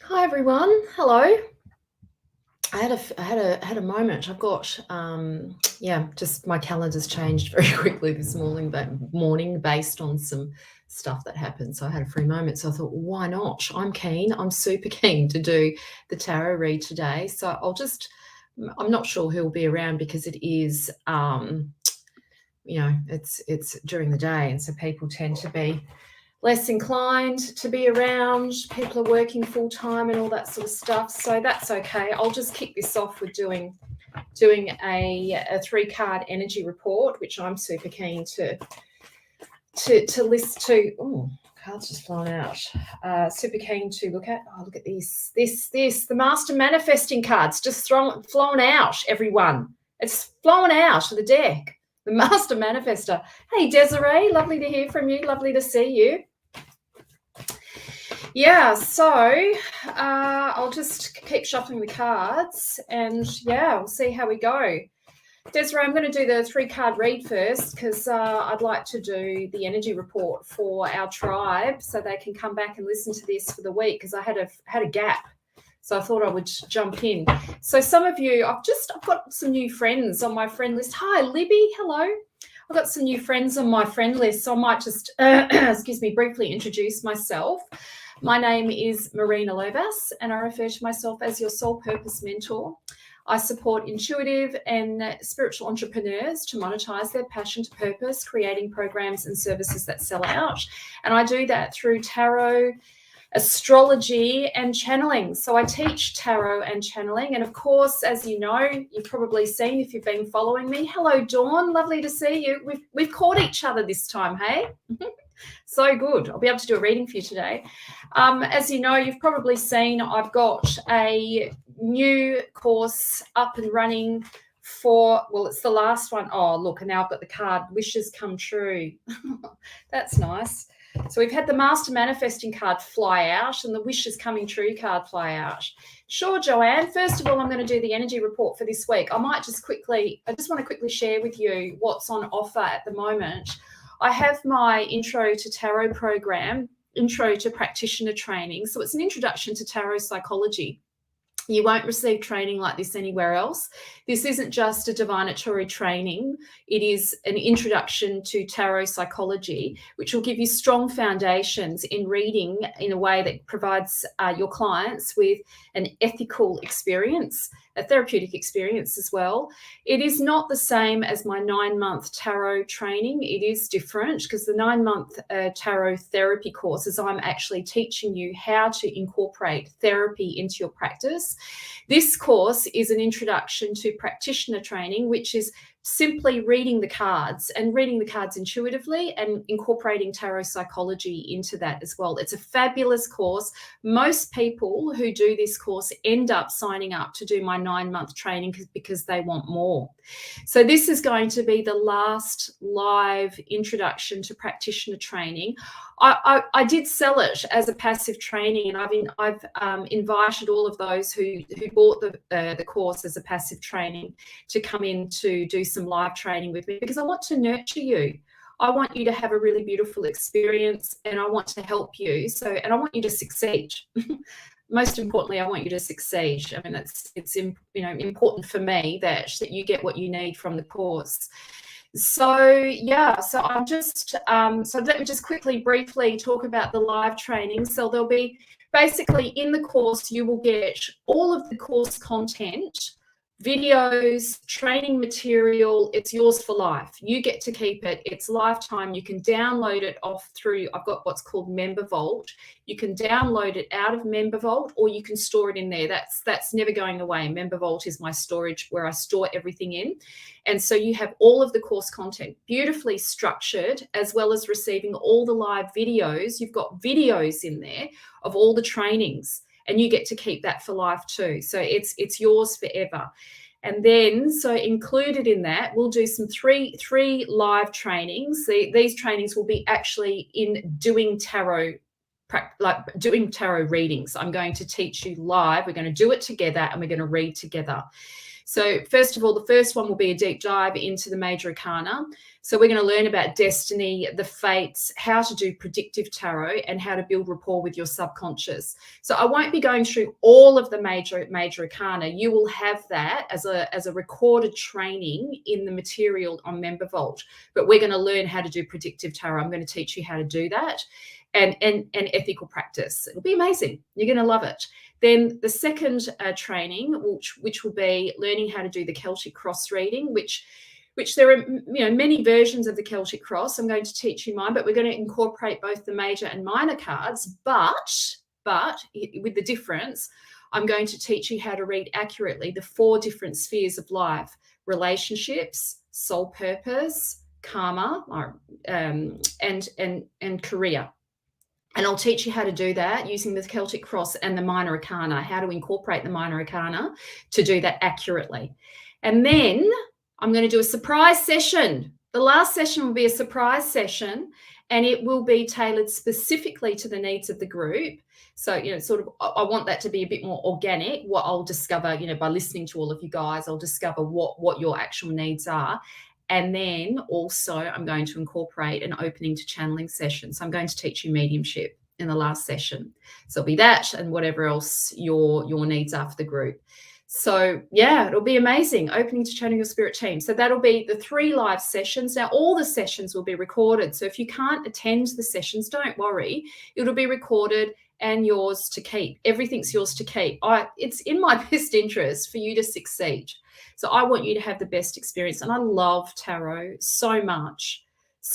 Hi everyone. Hello. I had a moment. I've got just my calendar's changed very quickly this morning based on some stuff that happened. So I had a free moment. So I thought, why not? I'm keen. I'm super keen to do the tarot read today. So I'm not sure who'll be around because it is it's during the day, and so people tend to be less inclined to be around. People are working full time and all that sort of stuff. So that's okay. I'll just kick this off with doing a 3-card energy report, which I'm super keen to list to. Oh, cards just flown out. Super keen to look at. Oh, look at this. The Master Manifesting cards just flown out, everyone. It's flown out of the deck. The Master Manifester. Hey, Desiree, lovely to hear from you. Lovely to see you. Yeah, so I'll just keep shuffling the cards and we'll see how we go. Desiree, I'm going to do the 3-card read first because I'd like to do the energy report for our tribe so they can come back and listen to this for the week because I had a gap. So I thought I would jump in. So some of you, I've got some new friends on my friend list. Hi, Libby. Hello. I've got some new friends on my friend list, so I might just, briefly introduce myself. My name is Marina and I refer to myself as your soul purpose mentor. I support intuitive and spiritual entrepreneurs to monetize their passion to purpose, creating programs and services that sell out. And I do that through tarot, astrology and channeling. So I teach tarot and channeling. And of course, as you know, you've probably seen if you've been following me. Hello, Dawn. Lovely to see you. We've caught each other this time, hey? So good. I'll be able to do a reading for you today. As you know, you've probably seen I've got a new course up and running it's the last one. Oh, look, and now I've got the card, Wishes Come True. That's nice. So we've had the Master Manifesting card fly out and the Wishes Coming True card fly out. Sure, Joanne. First of all, I'm going to do the energy report for this week. I just want to quickly share with you what's on offer at the moment. I have my Intro to Tarot program, Intro to Practitioner training. So it's an introduction to tarot psychology. You won't receive training like this anywhere else. This isn't just a divinatory training. It is an introduction to tarot psychology, which will give you strong foundations in reading in a way that provides your clients with an ethical experience, a therapeutic experience as well. It is not the same as my 9-month tarot training. It is different because the 9-month tarot therapy courses, I'm actually teaching you how to incorporate therapy into your practice. This course is an introduction to practitioner training, which is simply reading the cards intuitively and incorporating tarot psychology into that as well. It's a fabulous course. Most people who do this course end up signing up to do my 9-month training because they want more. So this is going to be the last live introduction to practitioner training. I did sell it as a passive training, and I've invited all of those who bought the course as a passive training to come in to do some live training with me because I want to nurture you. I want you to have a really beautiful experience, and I want to help you. And I want you to succeed. Most importantly, I want you to succeed. I mean, it's important for me that you get what you need from the course. So I'm just so let me just briefly talk about the live training. So there'll be basically in the course you will get all of the course content, videos, training material. It's yours for life. You get to keep it. It's lifetime. You can download it off through, I've got what's called Member Vault. You can download it out of Member Vault, or you can store it in there. That's never going away. Member Vault is my storage where I store everything in. And so you have all of the course content beautifully structured, as well as receiving all the live videos. You've got videos in there of all the trainings, and you get to keep that for life too. So it's yours forever. And then, so included in that, we'll do some three live trainings. These trainings will be actually in doing tarot, like doing tarot readings. I'm going to teach you live. We're going to do it together and we're going to read together. So first of all, the first one will be a deep dive into the major arcana. So we're going to learn about destiny, the fates, how to do predictive tarot, and how to build rapport with your subconscious. So I won't be going through all of the major arcana. You will have that as a recorded training in the material on Member Vault. But we're going to learn how to do predictive tarot. I'm going to teach you how to do that, and ethical practice. It'll be amazing. You're going to love it. Then the second training, which will be learning how to do the Celtic cross reading, which there are many versions of the Celtic cross. I'm going to teach you mine, but we're going to incorporate both the major and minor cards. But with the difference, I'm going to teach you how to read accurately the 4 different spheres of life: relationships, soul purpose, karma, and career. And I'll teach you how to do that using the Celtic cross and the minor arcana, how to incorporate the minor arcana to do that accurately. And then I'm going to do a surprise session. The last session will be a surprise session, and it will be tailored specifically to the needs of the group. So, I want that to be a bit more organic. What I'll discover, by listening to all of you guys, I'll discover what your actual needs are. And then also I'm going to incorporate an opening to channeling session. So I'm going to teach you mediumship in the last session. So it'll be that and whatever else your needs are for the group. So yeah, it'll be amazing. Opening to channeling your spirit team. So that'll be the 3 live sessions. Now all the sessions will be recorded. So if you can't attend the sessions, don't worry. It'll be recorded and yours to keep. Everything's yours to keep. It's in my best interest for you to succeed. So I want you to have the best experience. And I love tarot so much.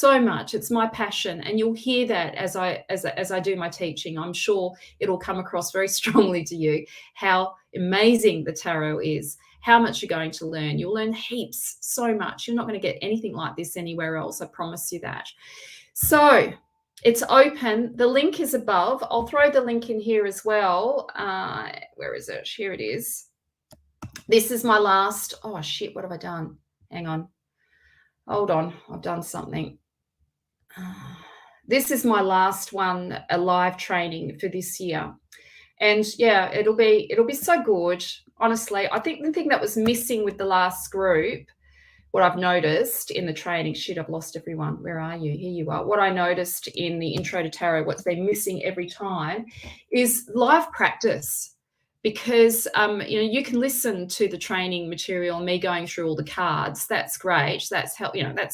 It's my passion. And you'll hear that as I do my teaching. I'm sure it'll come across very strongly to you how amazing the tarot is, how much you're going to learn. You'll learn heaps, so much. You're not going to get anything like this anywhere else. I promise you that. So it's open. The link is above. I'll throw the link in here as well. Where is it? Here it is. This is my last. Oh, shit. What have I done? Hang on. Hold on. I've done something. This is my last one, a live training for this year. And yeah, it'll be so good. Honestly, I think the thing that was missing with the last group, what I've noticed in the training, shit, I've lost everyone. Where are you? Here you are. What I noticed in the intro to tarot, what's been missing every time is live practice. Because, you can listen to the training material and me going through all the cards. That's great. That's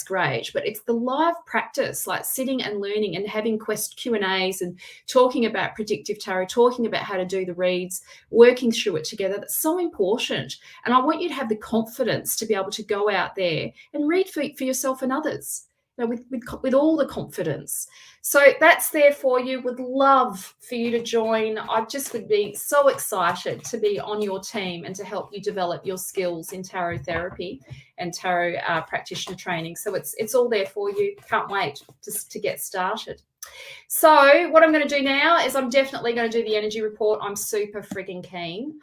great. But it's the live practice, like sitting and learning and having Q&As and talking about predictive tarot, talking about how to do the reads, working through it together. That's so important. And I want you to have the confidence to be able to go out there and read for yourself and others. With all the confidence. So that's there for you. Would love for you to join. I just would be so excited to be on your team and to help you develop your skills in tarot therapy and tarot practitioner training. So it's all there for you. Can't wait to get started. So what I'm going to do now is I'm definitely going to do the energy report. I'm super frigging keen.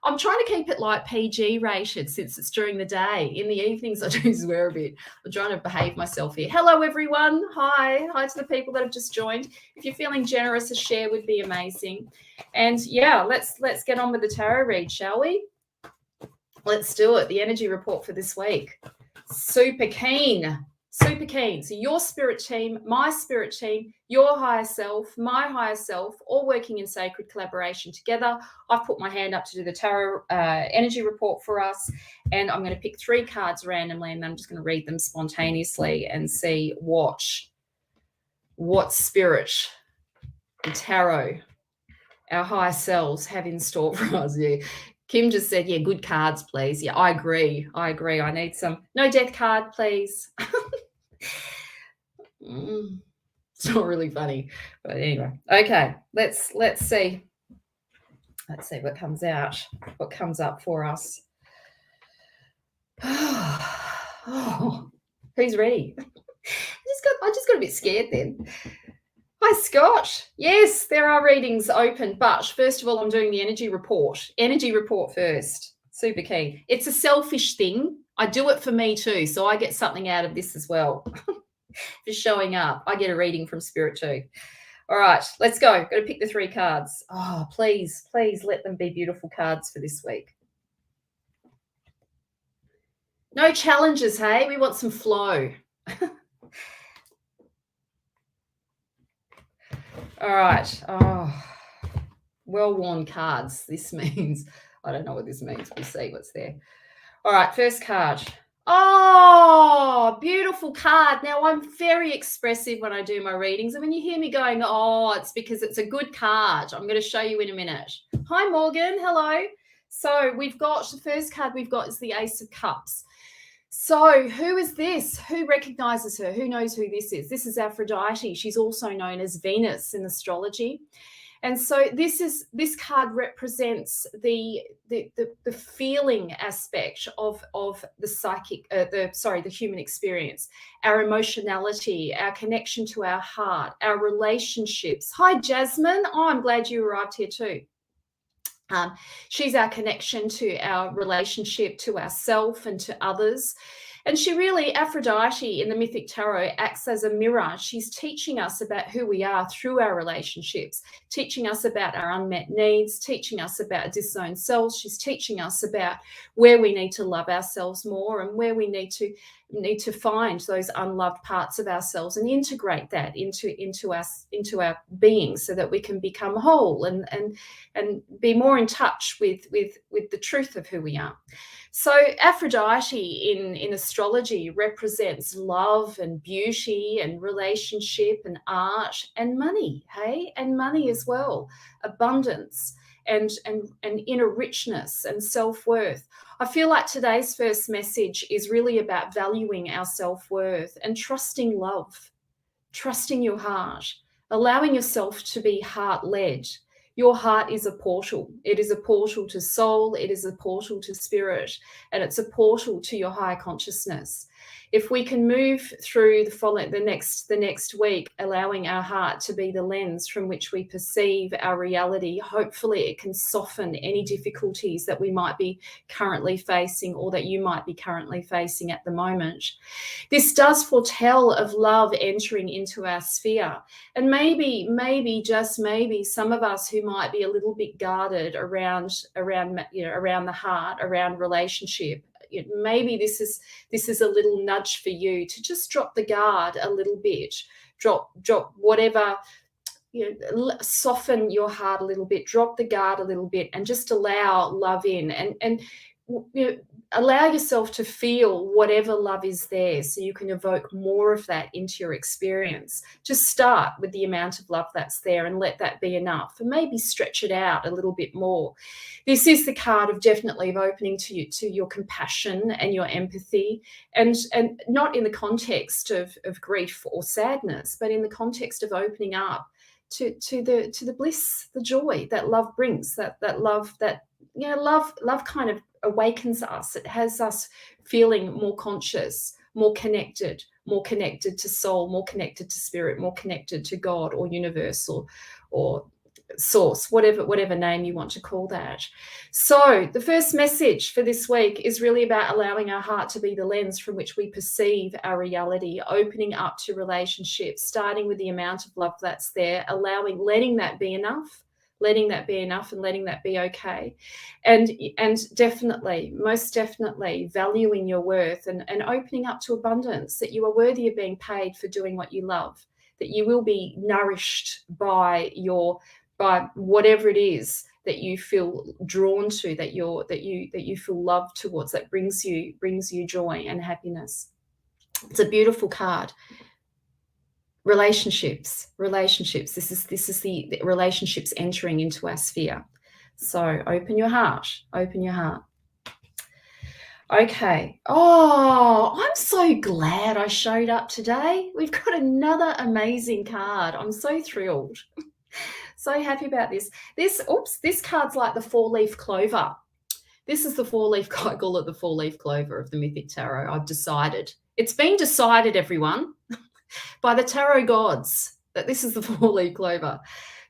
I'm trying to keep it like PG rated since it's during the day. In the evenings, I do swear a bit. I'm trying to behave myself here. Hello, everyone. Hi to the people that have just joined. If you're feeling generous, a share would be amazing. And yeah, let's get on with the tarot read, shall we? Let's do it. The energy report for this week. Super keen. Super keen. So your spirit team, my spirit team, your higher self, my higher self, all working in sacred collaboration together. I've put my hand up to do the tarot energy report for us, and I'm going to pick 3 cards randomly, and I'm just going to read them spontaneously and see what spirit and tarot our higher selves have in store for us. Yeah. Kim just said, yeah, good cards, please. Yeah, I agree. I need some. No death card, please. It's not really funny, but anyway. Okay, let's see. Let's see what comes out, what comes up for us. Oh, who's ready? I just got a bit scared then. Hi, Scott. Yes, there are readings open, but first of all, I'm doing the energy report. Energy report first. Super keen. It's a selfish thing. I do it for me too, so I get something out of this as well. For showing up. I get a reading from Spirit too. All right, let's go. Got to pick the 3 cards. Oh, please let them be beautiful cards for this week. No challenges, hey? We want some flow. All right. Oh, well-worn cards. This means, I don't know what this means. We'll see what's there. All right, first card. Oh, beautiful card. Now, I'm very expressive when I do my readings. And when you hear me going, oh, it's because it's a good card. I'm going to show you in a minute. Hi, Morgan. Hello. So we've got, the first card we've got is the Ace of Cups. So who is this? Who recognizes her? Who knows who this is? This is Aphrodite. She's also known as Venus in astrology. And so this card represents the feeling aspect of the psychic, the human experience, our emotionality, our connection to our heart, our relationships. Hi, Jasmine. Oh, I'm glad you arrived here too. She's our connection to our relationship to ourself and to others. And she really, Aphrodite in the Mythic Tarot, acts as a mirror. She's teaching us about who we are through our relationships, teaching us about our unmet needs, teaching us about disowned selves. She's teaching us about where we need to love ourselves more and where we need to find those unloved parts of ourselves and integrate that into our being so that we can become whole and be more in touch with the truth of who we are. So Aphrodite in astrology represents love and beauty and relationship and art and money, hey, and money as well, abundance and inner richness and self-worth. I feel like today's first message is really about valuing our self-worth and trusting love, trusting your heart, allowing yourself to be heart-led. Your heart is a portal. It is a portal to soul. It is a portal to spirit, and it's a portal to your higher consciousness. If we can move through the next week, allowing our heart to be the lens from which we perceive our reality, hopefully it can soften any difficulties that we might be currently facing or that you might be currently facing at the moment. This does foretell of love entering into our sphere. And maybe, just maybe, some of us who might be a little bit guarded around the heart, around relationship, maybe this is a little nudge for you to just drop the guard a little bit, drop whatever, soften your heart a little bit, drop the guard a little bit, and just allow love in, and allow yourself to feel whatever love is there so you can evoke more of that into your experience. Just start with the amount of love that's there and let that be enough, and maybe stretch it out a little bit more. This is the card of definitely of opening to your compassion and your empathy, and not in the context of grief or sadness, but in the context of opening up to the bliss, the joy that love brings, that love that love kind of awakens us. It has us feeling more conscious, more connected to soul, more connected to spirit, more connected to God or universe or source, whatever name you want to call that. So the first message for this week is really about allowing our heart to be the lens from which we perceive our reality, opening up to relationships, starting with the amount of love that's there, letting that be enough, and letting that be okay. And definitely, most definitely, valuing your worth and opening up to abundance, that you are worthy of being paid for doing what you love, that you will be nourished by whatever it is that you feel drawn to, that you feel love towards, that brings you joy and happiness. It's a beautiful card. Relationships. This is the relationships entering into our sphere. So open your heart. Okay. Oh, I'm so glad I showed up today. We've got another amazing card. I'm so thrilled. So happy about this. This card's like the 4-leaf clover. This is the 4-leaf, I call it the 4-leaf clover of the Mythic Tarot. I've decided. It's been decided, everyone, by the tarot gods, that this is the 4-leaf clover.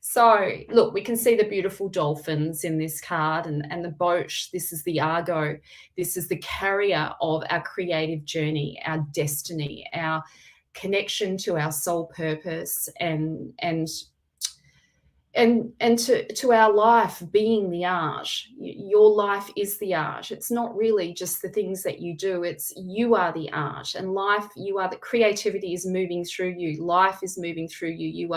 So look, we can see the beautiful dolphins in this card and the boat. This is the Argo. This is the carrier of our creative journey, our destiny, our connection to our soul purpose, and to our life being the art. Your life is the art. It's not really just the things that you do. It's you are the art, and life, you are the creativity is moving through you. Life is moving through you.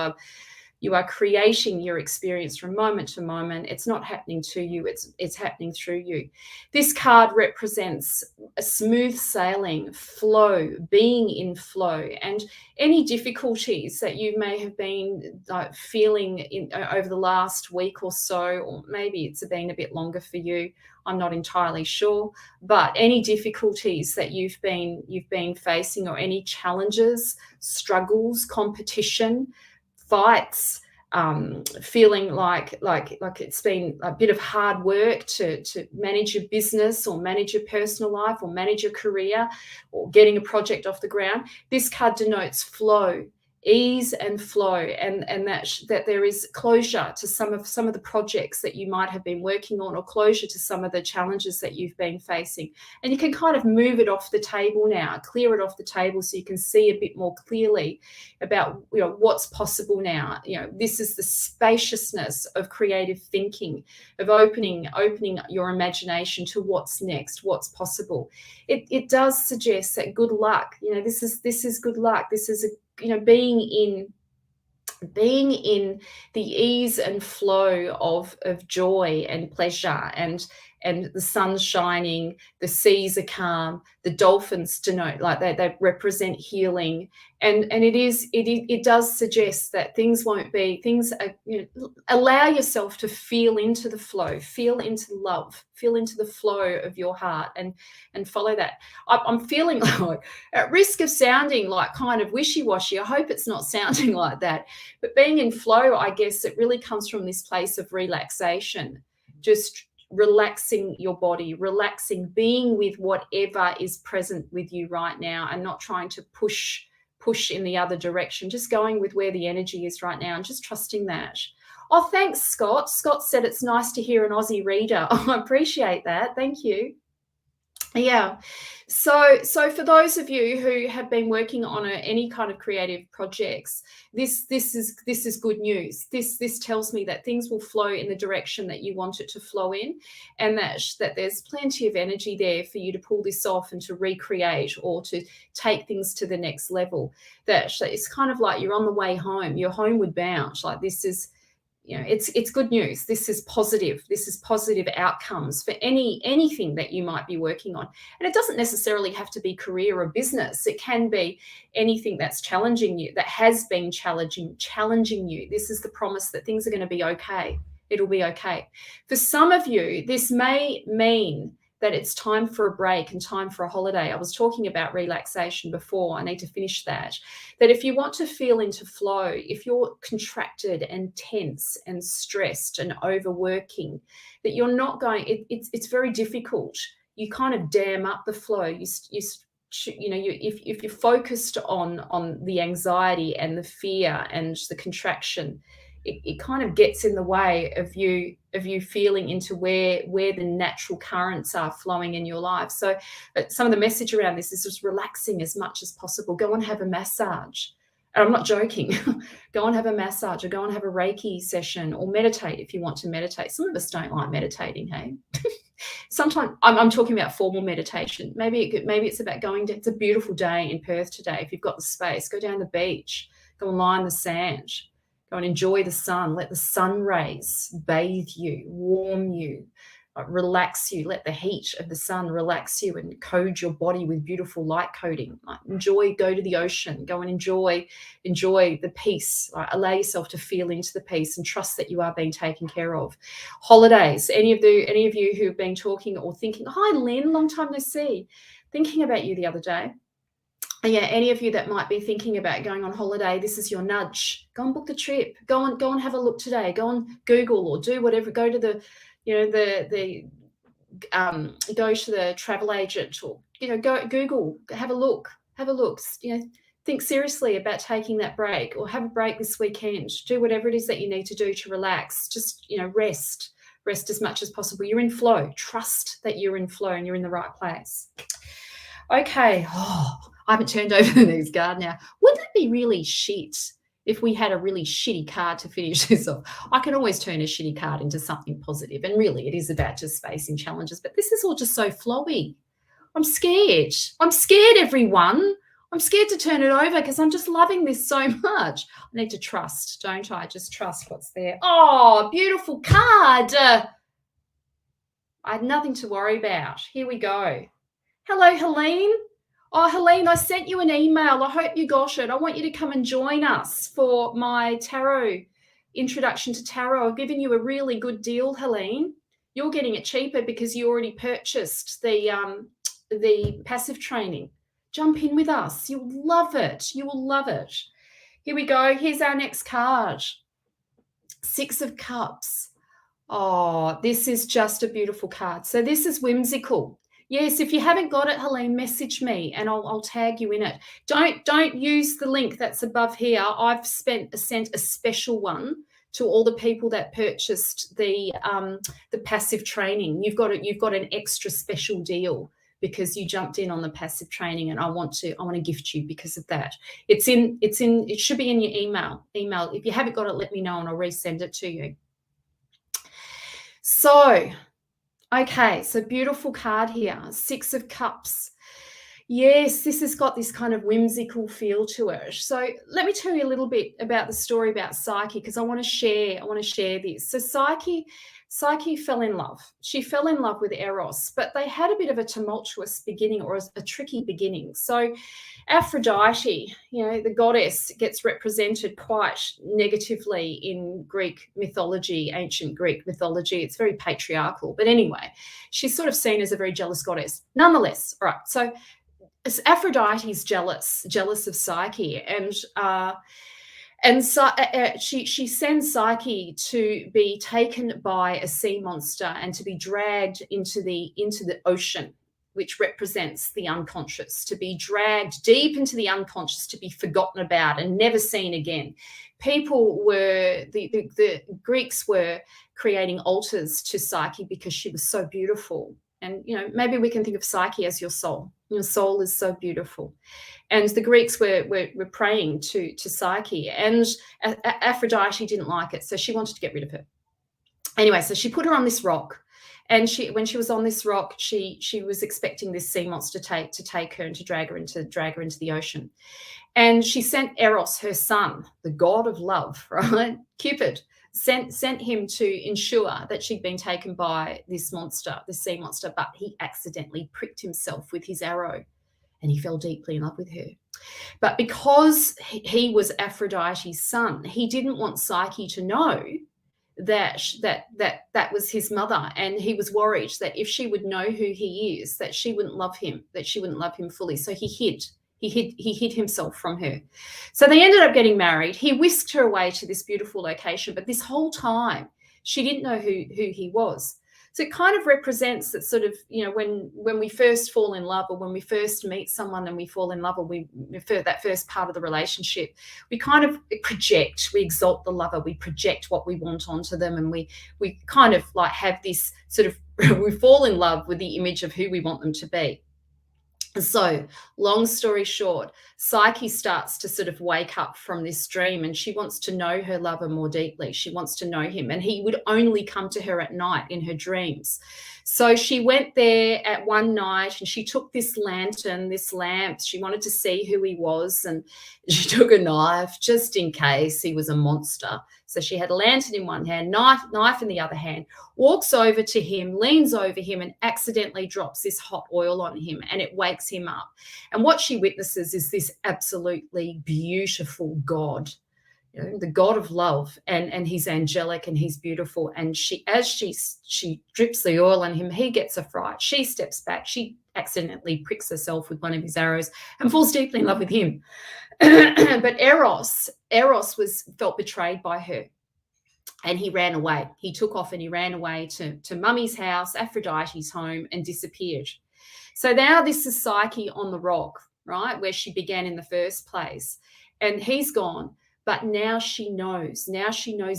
You are creating your experience from moment to moment. It's not happening to you, it's happening through you. This card represents a smooth sailing, flow, being in flow, and any difficulties that you may have been feeling over the last week or so, or maybe it's been a bit longer for you, I'm not entirely sure, but any difficulties that you've been facing, or any challenges, struggles, competition, fights, feeling like it's been a bit of hard work to manage your business, or manage your personal life, or manage your career, or getting a project off the ground. This card denotes flow, ease and flow, and that there is closure to some of the projects that you might have been working on, or closure to some of the challenges that you've been facing. And you can kind of move it off the table now, clear it off the table, so you can see a bit more clearly about what's possible now. This is the spaciousness of creative thinking, of opening your imagination to what's next, what's possible. It does suggest that good luck, this is good luck. This is being in the ease and flow of joy and pleasure, and the sun's shining, the seas are calm, the dolphins denote, like they represent healing, and it does suggest that things are, allow yourself to feel into the flow, feel into love, feel into the flow of your heart, and follow that. I'm feeling like, at risk of sounding like kind of wishy-washy, I hope it's not sounding like that, but being in flow, I guess it really comes from this place of relaxation, just relaxing your body, relaxing, being with whatever is present with you right now, and not trying to push in the other direction, just going with where the energy is right now, and just trusting that. Oh, thanks, Scott. Scott said it's nice to hear an Aussie reader. I appreciate that. Thank you. Yeah. So for those of you who have been working on any kind of creative projects, this is good news. This tells me that things will flow in the direction that you want it to flow in, and that there's plenty of energy there for you to pull this off and to recreate, or to take things to the next level. That it's kind of like you're on the way home, you're homeward bound. Like, this is, it's good news. This is positive. This is positive outcomes for anything that you might be working on. And it doesn't necessarily have to be career or business. It can be anything that's challenging you, that has been challenging you. This is the promise that things are going to be okay. It'll be okay. For some of you, this may mean that it's time for a break and time for a holiday. I was talking about relaxation before. I need to finish that. That if you want to feel into flow, if you're contracted and tense and stressed and overworking, that you're not going, it's very difficult. You kind of dam up the flow. If you're focused on the anxiety and the fear and the contraction, it kind of gets in the way of you feeling into where the natural currents are flowing in your life. So some of the message around this is just relaxing as much as possible. Go and have a massage. And I'm not joking. Go and have a massage, or go and have a Reiki session, or meditate if you want to meditate. Some of us don't like meditating, hey? Sometimes I'm talking about formal meditation. Maybe it's about going to, it's a beautiful day in Perth today. If you've got the space, go down the beach, go and lie in the sand. Go and enjoy the sun. Let the sun rays bathe you, warm you, relax you. Let the heat of the sun relax you and code your body with beautiful light coding. Go to the ocean. Go and enjoy the peace. Allow yourself to feel into the peace, and trust that you are being taken care of. Holidays. Any of you who have been talking or thinking, hi Lynn, long time no see. Thinking about you the other day. Yeah, any of you that might be thinking about going on holiday, this is your nudge. Go and book the trip. Go and have a look today. Go on Google, or do whatever. Go to go to the travel agent, or go Google. Have a look. Think seriously about taking that break, or have a break this weekend. Do whatever it is that you need to do to relax. Just rest as much as possible. You're in flow. Trust that you're in flow and you're in the right place. Okay. I haven't turned over the news guard now. Wouldn't it be really shit if we had a really shitty card to finish this off, I can always turn a shitty card into something positive. And really, it is about just facing challenges. But this is all just so flowy. I'm scared. I'm scared, everyone. I'm scared to turn it over because I'm just loving this so much. I need to trust, don't I? Just trust what's there. Oh, beautiful card. I had nothing to worry about. Here we go. Hello, Helene. Oh, Helene, I sent you an email. I hope you got it. I want you to come and join us for my tarot, introduction to tarot. I've given you a really good deal, Helene. You're getting it cheaper because you already purchased the passive training. Jump in with us. You'll love it. You will love it. Here we go. Here's our next card. 6 of Cups. Oh, this is just a beautiful card. So this is whimsical. Yes, if you haven't got it, Helene, message me and I'll tag you in it. Don't use the link that's above here. I've sent a special one to all the people that purchased the passive training. You've got an extra special deal because you jumped in on the passive training, and I want to gift you because of that. It should be in your email. If you haven't got it, let me know and I'll resend it to you. So, okay, so beautiful card here, 6 of Cups. Yes, this has got this kind of whimsical feel to it. So let me tell you a little bit about the story about Psyche, because I want to share this. So Psyche fell in love. She fell in love with Eros, but they had a bit of a tumultuous beginning, or a tricky beginning. So Aphrodite, the goddess, gets represented quite negatively in Greek mythology, ancient Greek mythology. It's very patriarchal. But anyway, she's sort of seen as a very jealous goddess. Nonetheless, all right, so Aphrodite's jealous of Psyche, and so she sends Psyche to be taken by a sea monster and to be dragged into the ocean, which represents the unconscious, to be dragged deep into the unconscious, to be forgotten about and never seen again. The Greeks were creating altars to Psyche because she was so beautiful. And, maybe we can think of Psyche as your soul. Your soul is so beautiful. And the Greeks were praying to Psyche, and Aphrodite didn't like it, so she wanted to get rid of her. Anyway, so she put her on this rock, and when she was on this rock, she was expecting this sea monster to take her and to drag her into the ocean. And she sent Eros, her son, the god of love, right? Cupid, sent him to ensure that she'd been taken by this sea monster, but he accidentally pricked himself with his arrow and he fell deeply in love with her. But because he was Aphrodite's son, he didn't want Psyche to know that was his mother, and he was worried that if she would know who he is, that she wouldn't love him fully. So he hid himself from her. So they ended up getting married. He whisked her away to this beautiful location, but this whole time she didn't know who he was. So it kind of represents that sort of, when we first fall in love, or when we first meet someone and we fall in love, or that first part of the relationship, we kind of project, we exalt the lover, we project what we want onto them, and we kind of like have this sort of, we fall in love with the image of who we want them to be. So, long story short, Psyche starts to sort of wake up from this dream, and she wants to know her lover more deeply. She wants to know him, and he would only come to her at night in her dreams. So she went there at one night, and she took this lantern, this lamp. She wanted to see who he was, and she took a knife just in case he was a monster. So she had a lantern in one hand, knife in the other hand, walks over to him, leans over him, and accidentally drops this hot oil on him, and it wakes him up. And what she witnesses is this absolutely beautiful God, the God of love, and he's angelic and he's beautiful. And as she drips the oil on him, he gets a fright. She steps back. She accidentally pricks herself with one of his arrows and falls deeply in love with him. But Eros felt betrayed by her, and he ran away. He took off and he ran away to Mummy's house, Aphrodite's home, and disappeared. So now this is Psyche on the rock, right, where she began in the first place, and he's gone. But now she knows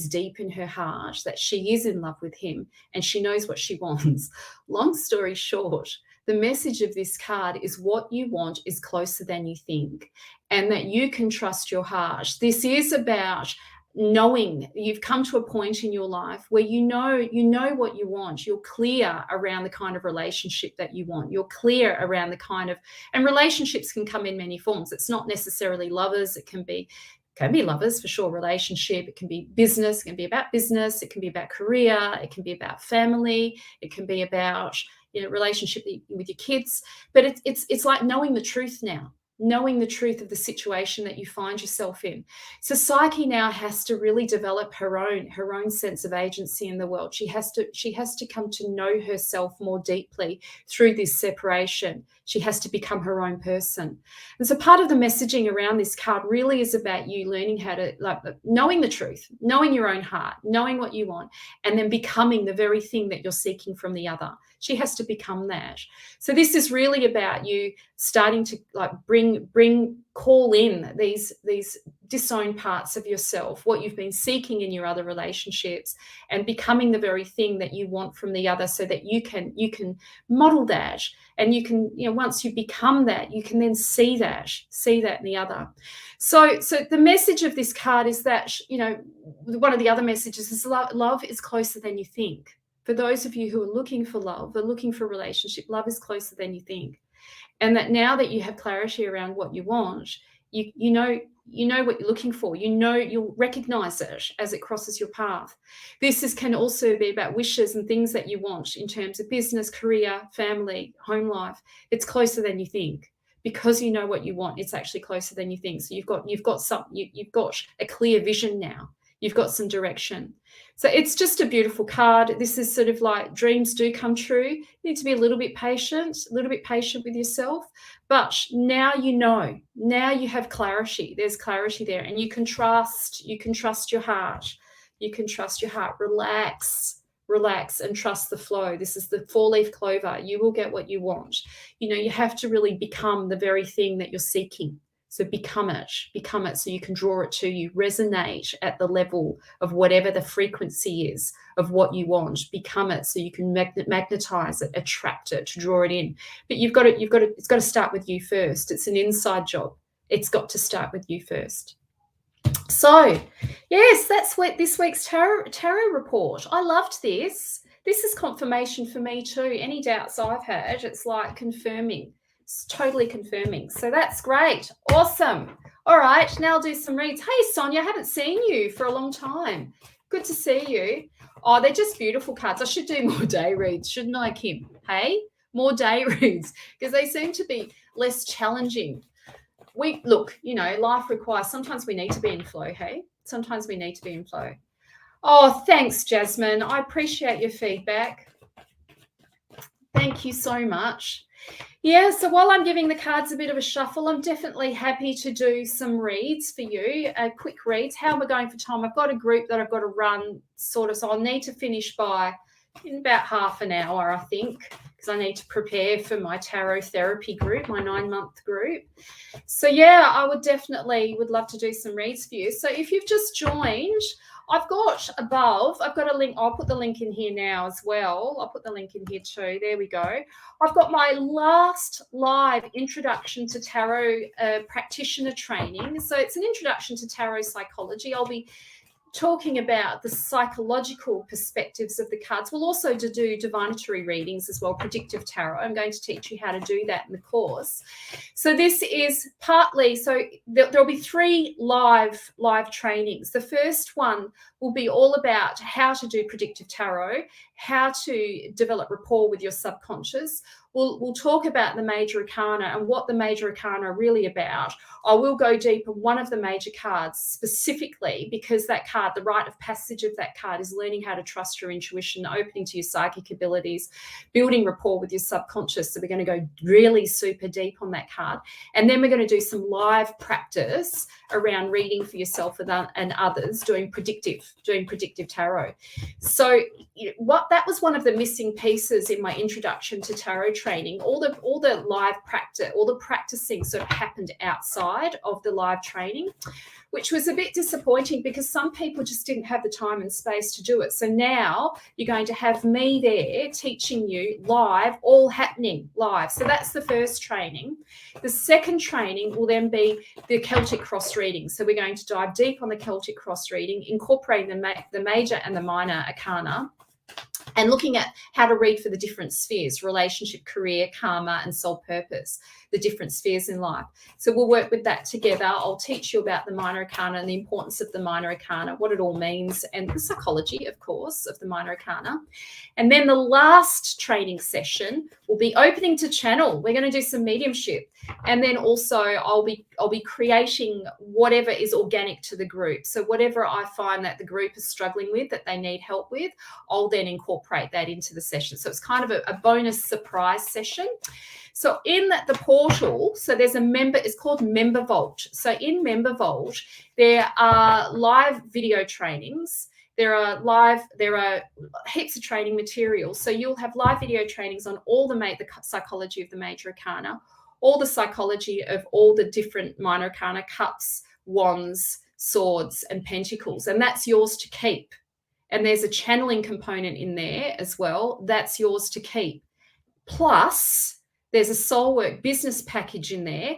deep in her heart that she is in love with him, and she knows what she wants. Long story short, The message of this card is what you want is closer than you think, and that you can trust your heart. This is about knowing you've come to a point in your life where you know what you want. You're clear around the kind of relationship that you want. You're clear around the kind of, and relationships can come in many forms. It's not necessarily lovers. It can be lovers for sure, relationship. It can be business. It can be about business. It can be about career. It can be about family. It can be about, relationship with your kids. But it's like knowing the truth now, knowing the truth of the situation that you find yourself in. So Psyche now has to really develop her own sense of agency in the world. She has to come to know herself more deeply through this separation. She has to become her own person. And so part of the messaging around this card really is about you learning how to, like, knowing the truth, knowing your own heart, knowing what you want, and then becoming the very thing that you're seeking from the other. She has to become that. So this is really about you starting to call in these disowned parts of yourself, what you've been seeking in your other relationships, and becoming the very thing that you want from the other, so that you can model that, and you can, once you become that, you can then see that in the other. So the message of this card is that, one of the other messages is love is closer than you think. For those of you who are looking for love, are looking for a relationship, love is closer than you think. And that now that you have clarity around what you want, you know what you're looking for. You'll recognize it as it crosses your path. This can also be about wishes and things that you want in terms of business, career, family, home life. It's closer than you think. Because you know what you want, it's actually closer than you think. So you've got a clear vision now. You've got some direction. So it's just a beautiful card. This is sort of like dreams do come true. You need to be a little bit patient with yourself. But now now you have clarity. There's clarity there, and you can trust your heart. You can trust your heart. Relax and trust the flow. This is the 4-leaf clover. You will get what you want. You have to really become the very thing that you're seeking. So become it so you can draw it to you. Resonate at the level of whatever the frequency is of what you want. Become it so you can magnetize it, attract it, to draw it in. But it's got to start with you first. It's an inside job. It's got to start with you first. So, yes, that's what this week's tarot report. I loved this. This is confirmation for me too. Any doubts I've had, it's like confirming. It's totally confirming. So that's great. Awesome. All right, now I'll do some reads. Hey, Sonia, I haven't seen you for a long time. Good to see you. Oh, they're just beautiful cards. I should do more day reads, shouldn't I, Kim? Hey, more day reads, because they seem to be less challenging. Life requires, sometimes we need to be in flow, hey? Sometimes we need to be in flow. Oh, thanks, Jasmine. I appreciate your feedback. Thank you so much. Yeah, so while I'm giving the cards a bit of a shuffle, I'm definitely happy to do some reads for you, quick reads. How am I going for time? I've got a group that I've got to run so I'll need to finish in about half an hour, I think, because I need to prepare for my tarot therapy group, my 9-month group. So yeah, I would love to do some reads for you. So if you've just joined, I've got a link. I'll put the link in here now as well. I'll put the link in here too. There we go. I've got my last live introduction to tarot practitioner training. So it's an introduction to tarot psychology. I'll be talking about the psychological perspectives of the cards. We'll also do divinatory readings as well, predictive tarot. I'm going to teach you how to do that in the course. So this is partly, there'll be 3 live trainings. The first one will be all about how to do predictive tarot, how to develop rapport with your subconscious. We'll talk about the major arcana and what the major arcana are really about. I will go deep on one of the major cards specifically, because that card, the rite of passage of that card, is learning how to trust your intuition, opening to your psychic abilities, building rapport with your subconscious. So we're going to go really super deep on that card. And then we're going to do some live practice around reading for yourself and others, doing predictive doing predictive tarot. So that was one of the missing pieces in my introduction to tarot training. All the live practice, all the practicing sort of happened outside of the live training, which was a bit disappointing because some people just didn't have the time and space to do it. So now you're going to have me there teaching you live, all happening live. So that's the first training. The second training will then be the Celtic cross reading. So we're going to dive deep on the Celtic cross reading, incorporating the major and the minor arcana, and looking at how to read for the different spheres: relationship, career, karma, and soul purpose, the different spheres in life. So we'll work with that together. I'll teach you about the minor arcana and the importance of the minor arcana, what it all means, and the psychology, of course, of the minor arcana. And then the last training session will be opening to channel. We're going to do some mediumship. And then also I'll be creating whatever is organic to the group. So whatever I find that the group is struggling with, that they need help with, I'll then incorporate that into the session. So it's kind of a bonus surprise session. So in the portal, so there's a member, it's called Member Vault. So in Member Vault, there are live video trainings. There are heaps of training materials. So you'll have live video trainings on all the psychology of the major arcana, all the psychology of all the different minor arcana: cups, wands, swords, and pentacles. And that's yours to keep. And there's a channeling component in there as well. That's yours to keep. Plus, there's a soul work business package in there,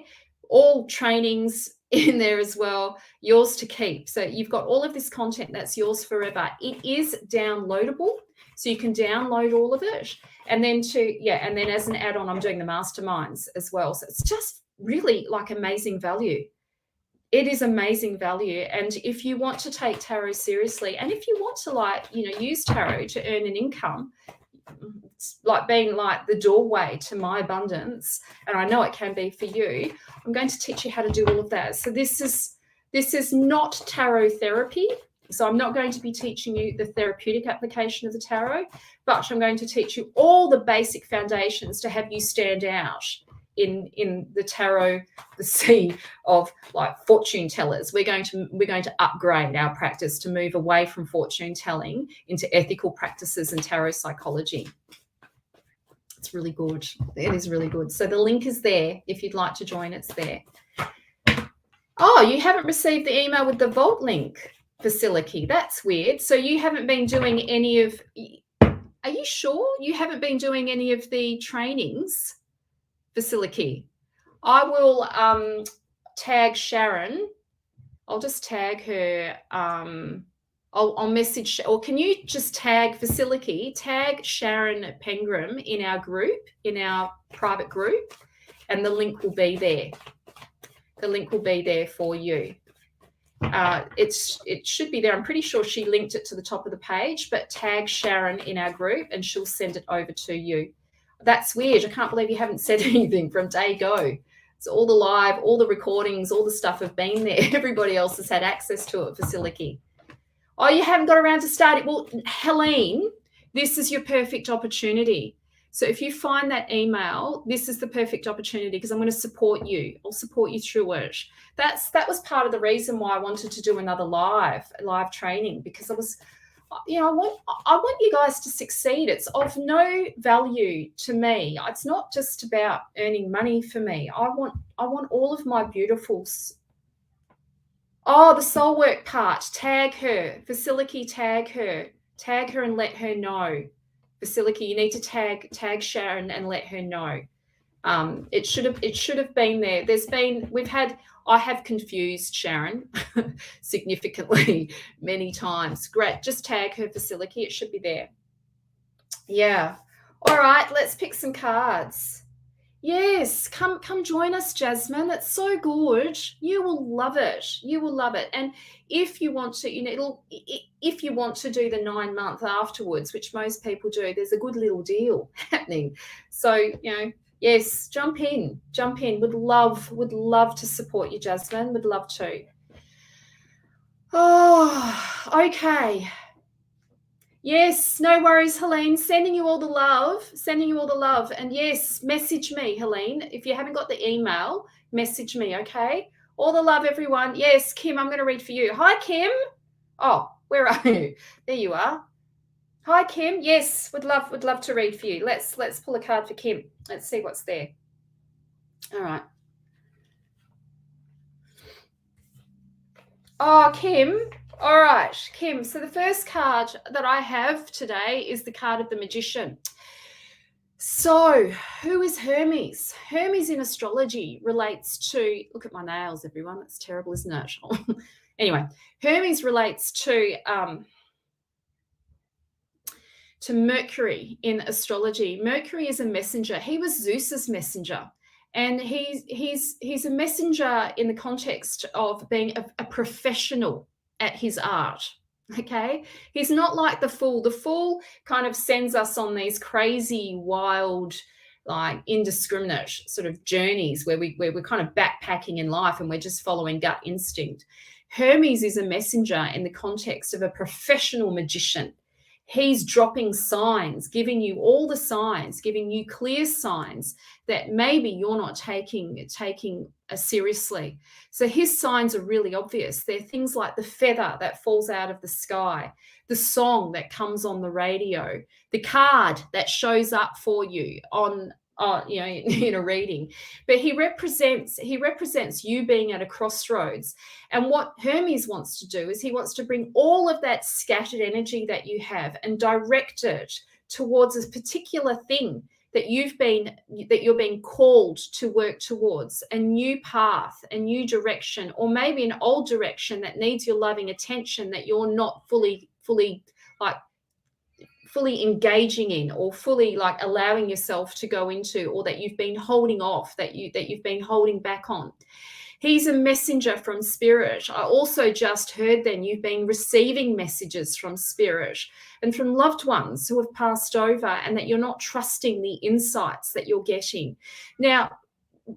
all trainings in there as well, yours to keep. So you've got all of this content that's yours forever. It is downloadable, so you can download all of it. And then and then as an add-on, I'm doing the masterminds as well. So it's just really like amazing value. It is amazing value. And if you want to take tarot seriously, and if you want to use tarot to earn an income, it's like being like the doorway to my abundance, and I know it can be for you, I'm going to teach you how to do all of that. So this is not tarot therapy. So I'm not going to be teaching you the therapeutic application of the tarot, but I'm going to teach you all the basic foundations to have you stand out in the tarot, the sea of like fortune tellers. We're going to upgrade our practice to move away from fortune telling into ethical practices and tarot psychology. It's really good. It is really good. So the link is there. If you'd like to join, it's there. Oh, you haven't received the email with the Vault link, Vasiliki. That's weird. So you haven't been doing any of, are you sure you haven't been doing any of the trainings, Vasiliki? I will tag Sharon. I'll just tag her. I'll message, or can you just tag Vasiliki, tag Sharon Pengram in our group, in our private group, and the link will be there. The link will be there for you. It should be there. I'm pretty sure she linked it to the top of the page, but tag Sharon in our group and she'll send it over to you. That's weird. I can't believe you haven't said anything from day go. It's all the live, all the recordings, all the stuff have been there. Everybody else has had access to it, Vasiliki. Oh, you haven't got around to start it. Well, Helene, this is your perfect opportunity. So if you find that email, this is the perfect opportunity because I'm going to support you. I'll support you through it. That was part of the reason why I wanted to do another live training, because I was, I want you guys to succeed. It's of no value to me. It's not just about earning money for me. I want all of my beautifuls. Oh, the soul work part. Tag her. Vasiliki, tag her. Tag her and let her know. Vasiliki, you need to tag Sharon and let her know. It should have been there. I have confused Sharon significantly many times. Great. Just tag her, Vasiliki. It should be there. Yeah. All right, let's pick some cards. Yes, come join us, Jasmine. It's so good. You will love it. You will love it. And if you want to, if you want to do the 9-month afterwards, which most people do, there's a good little deal happening. So, yes, jump in. Would love to support you, Jasmine. Would love to. Oh, okay. Yes, no worries, Helene. Sending you all the love. And yes, message me, Helene. If you haven't got the email, message me, okay? All the love, everyone. Yes, Kim, I'm going to read for you. Hi, Kim. Oh, Where are you? There you are. Hi, Kim. Yes, would love to read for you. Let's pull a card for Kim. Let's see what's there. All right. Oh, Kim. All right, Kim. So the first card that I have today is the card of the Magician. So, who is Hermes? Hermes in astrology relates to, look at my nails, everyone. That's terrible, isn't it? Anyway, Hermes relates to Mercury in astrology. Mercury is a messenger. He was Zeus's messenger. And he's a messenger in the context of being a professional at his art. Okay, he's not like the fool. The fool kind of sends us on these crazy, wild, like indiscriminate sort of journeys where we're kind of backpacking in life and we're just following gut instinct. Hermes is a messenger in the context of a professional magician. He's dropping signs, giving you all the signs, giving you clear signs that maybe you're not taking seriously. So his signs are really obvious. They're things like the feather that falls out of the sky, the song that comes on the radio, the card that shows up for you on in a reading. But he represents you being at a crossroads. And what Hermes wants to do is he wants to bring all of that scattered energy that you have and direct it towards a particular thing that you're being called to work towards, a new path, a new direction, or maybe an old direction that needs your loving attention that you're not fully engaging in, or fully like allowing yourself to go into, or that you've been holding off, that you've been holding back on. He's a messenger from spirit. I also just heard then you've been receiving messages from spirit and from loved ones who have passed over, and that you're not trusting the insights that you're getting. Now,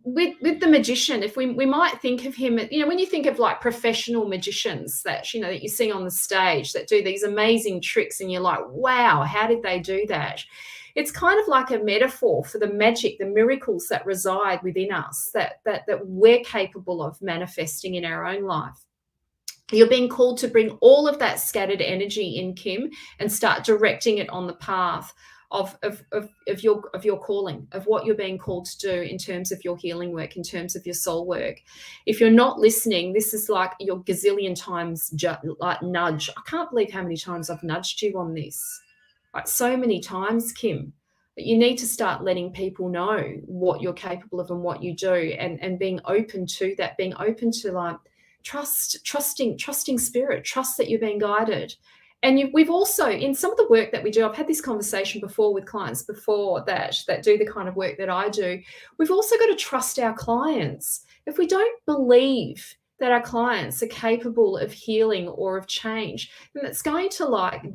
with the magician, if we might think of him, when you think of like professional magicians that that you see on the stage that do these amazing tricks and you're like, wow, how did they do that? It's kind of like a metaphor for the magic, the miracles that reside within us, that we're capable of manifesting in our own life. You're being called to bring all of that scattered energy in, Kim, and start directing it on the path of your calling, of what you're being called to do in terms of your healing work, in terms of your soul work. If you're not listening, this is like your gazillion times like nudge. I can't believe how many times I've nudged you on this. Like so many times, Kim. But you need to start letting people know what you're capable of and what you do, and being open to that, being open to like trusting spirit, trust that you're being guided. And we've also, in some of the work that we do, I've had this conversation before with clients before that do the kind of work that I do. We've also got to trust our clients. If we don't believe that our clients are capable of healing or of change, then it's going to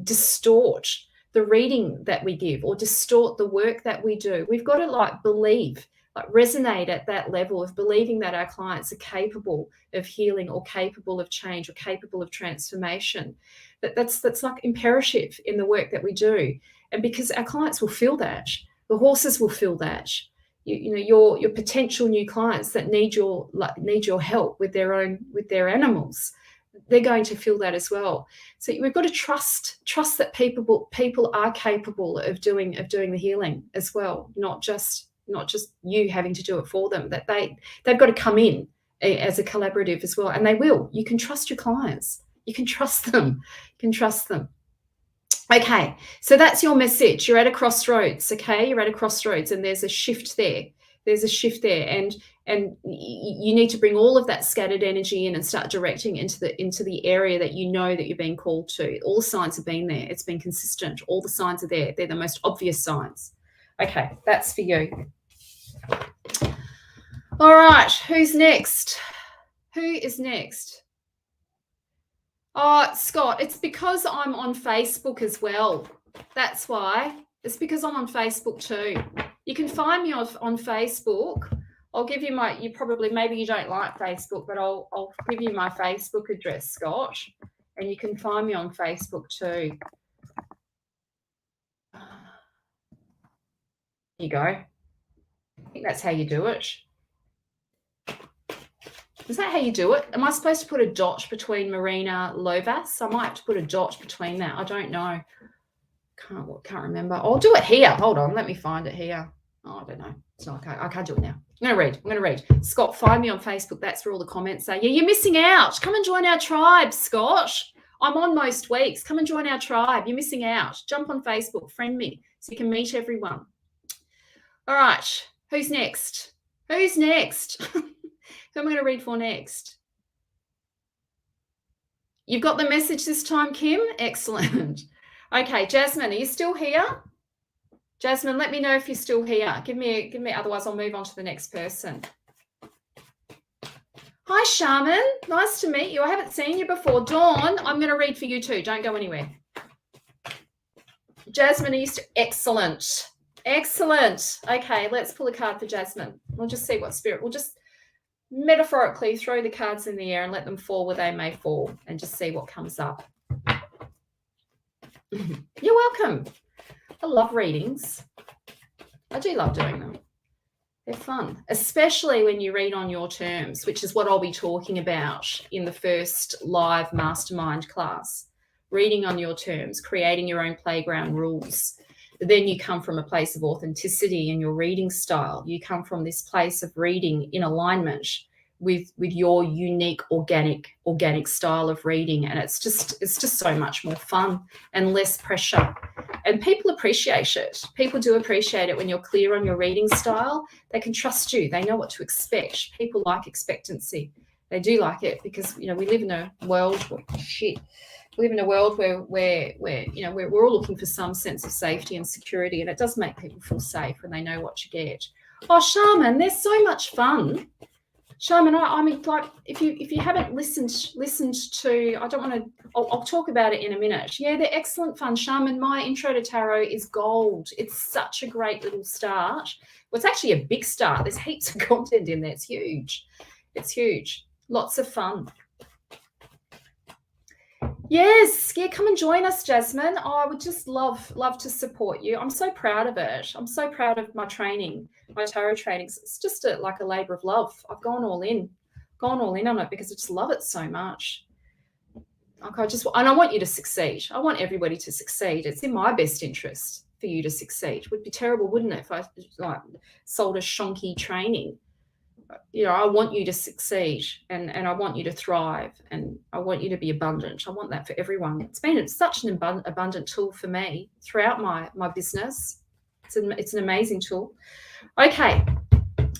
distort the reading that we give or distort the work that we do. We've got to believe, resonate at that level of believing that our clients are capable of healing or capable of change or capable of transformation. That's like imperative in the work that we do. And because our clients will feel that, the horses will feel that. Your potential new clients that need your help with their animals, they're going to feel that as well. So we've got to trust that people are capable of doing the healing as well, not just you having to do it for them, that they've got to come in as a collaborative as well, and they will. You can trust your clients. You can trust them. Okay, so that's your message. You're at a crossroads, okay? You're at a crossroads and there's a shift there. And you need to bring all of that scattered energy in and start directing into the area that you know that you're being called to. All the signs have been there. It's been consistent. All the signs are there. They're the most obvious signs. Okay, that's for you. All right, who's next? Who is next? Oh, Scott, it's because I'm on Facebook as well. That's why. It's because I'm on Facebook too. You can find me on Facebook. I'll give you maybe you don't like Facebook, but I'll give you my Facebook address, Scott, and you can find me on Facebook too. There you go. I think that's how you do it. Is that how you do it? Am I supposed to put a dot between Marina Lovas? I might have to put a dot between that. I don't know. Can't remember. I'll do it here. Hold on. Let me find it here. Oh, I don't know. It's not okay. I can't do it now. I'm going to read. Scott, find me on Facebook. That's where all the comments are. Yeah, you're missing out. Come and join our tribe, Scott. I'm on most weeks. Come and join our tribe. You're missing out. Jump on Facebook. Friend me so you can meet everyone. All right. Who's next? Who am I going to read for next? You've got the message this time, Kim? Excellent. Okay, Jasmine, are you still here? Jasmine, let me know if you're still here. Give me, otherwise I'll move on to the next person. Hi, Shaman. Nice to meet you. I haven't seen you before. Dawn, I'm going to read for you too. Don't go anywhere. Jasmine, are you still? Excellent. Excellent. Okay, let's pull a card for Jasmine. We'll just see what spirit. We'll just metaphorically throw the cards in the air and let them fall where they may fall and just see what comes up. You're welcome. I love readings. I do love doing them. They're fun, especially when you read on your terms, which is what I'll be talking about in the first live mastermind class. Reading on your terms, creating your own playground rules. Then you come from a place of authenticity in your reading style. You come from this place of reading in alignment with your unique organic style of reading, and it's just so much more fun and less pressure, and people appreciate it. People do appreciate it when you're clear on your reading style. They can trust you. They know what to expect. People like expectancy. They do like it because we live in a world where we're all looking for some sense of safety and security, and it does make people feel safe when they know what you get. Oh, Shaman, they're so much fun. Shaman, I mean, like, if you haven't listened to, I don't want to, I'll talk about it in a minute. Yeah, they're excellent fun. Shaman, my intro to tarot is gold. It's such a great little start. Well, it's actually a big start. There's heaps of content in there. It's huge. It's huge. Lots of fun. Yes, yeah, come and join us, Jasmine. Oh, I would just love to support you. I'm so proud of it. I'm so proud of my training, my tarot trainings. It's just like a labor of love. I've gone all in on it because I just love it so much. And I want you to succeed. I want everybody to succeed. It's in my best interest for you to succeed. It would be terrible, wouldn't it, if I sold a shonky training? I want you to succeed, and I want you to thrive, and I want you to be abundant. I want that for everyone. It's been such an abundant tool for me throughout my business. It's an amazing tool. Okay.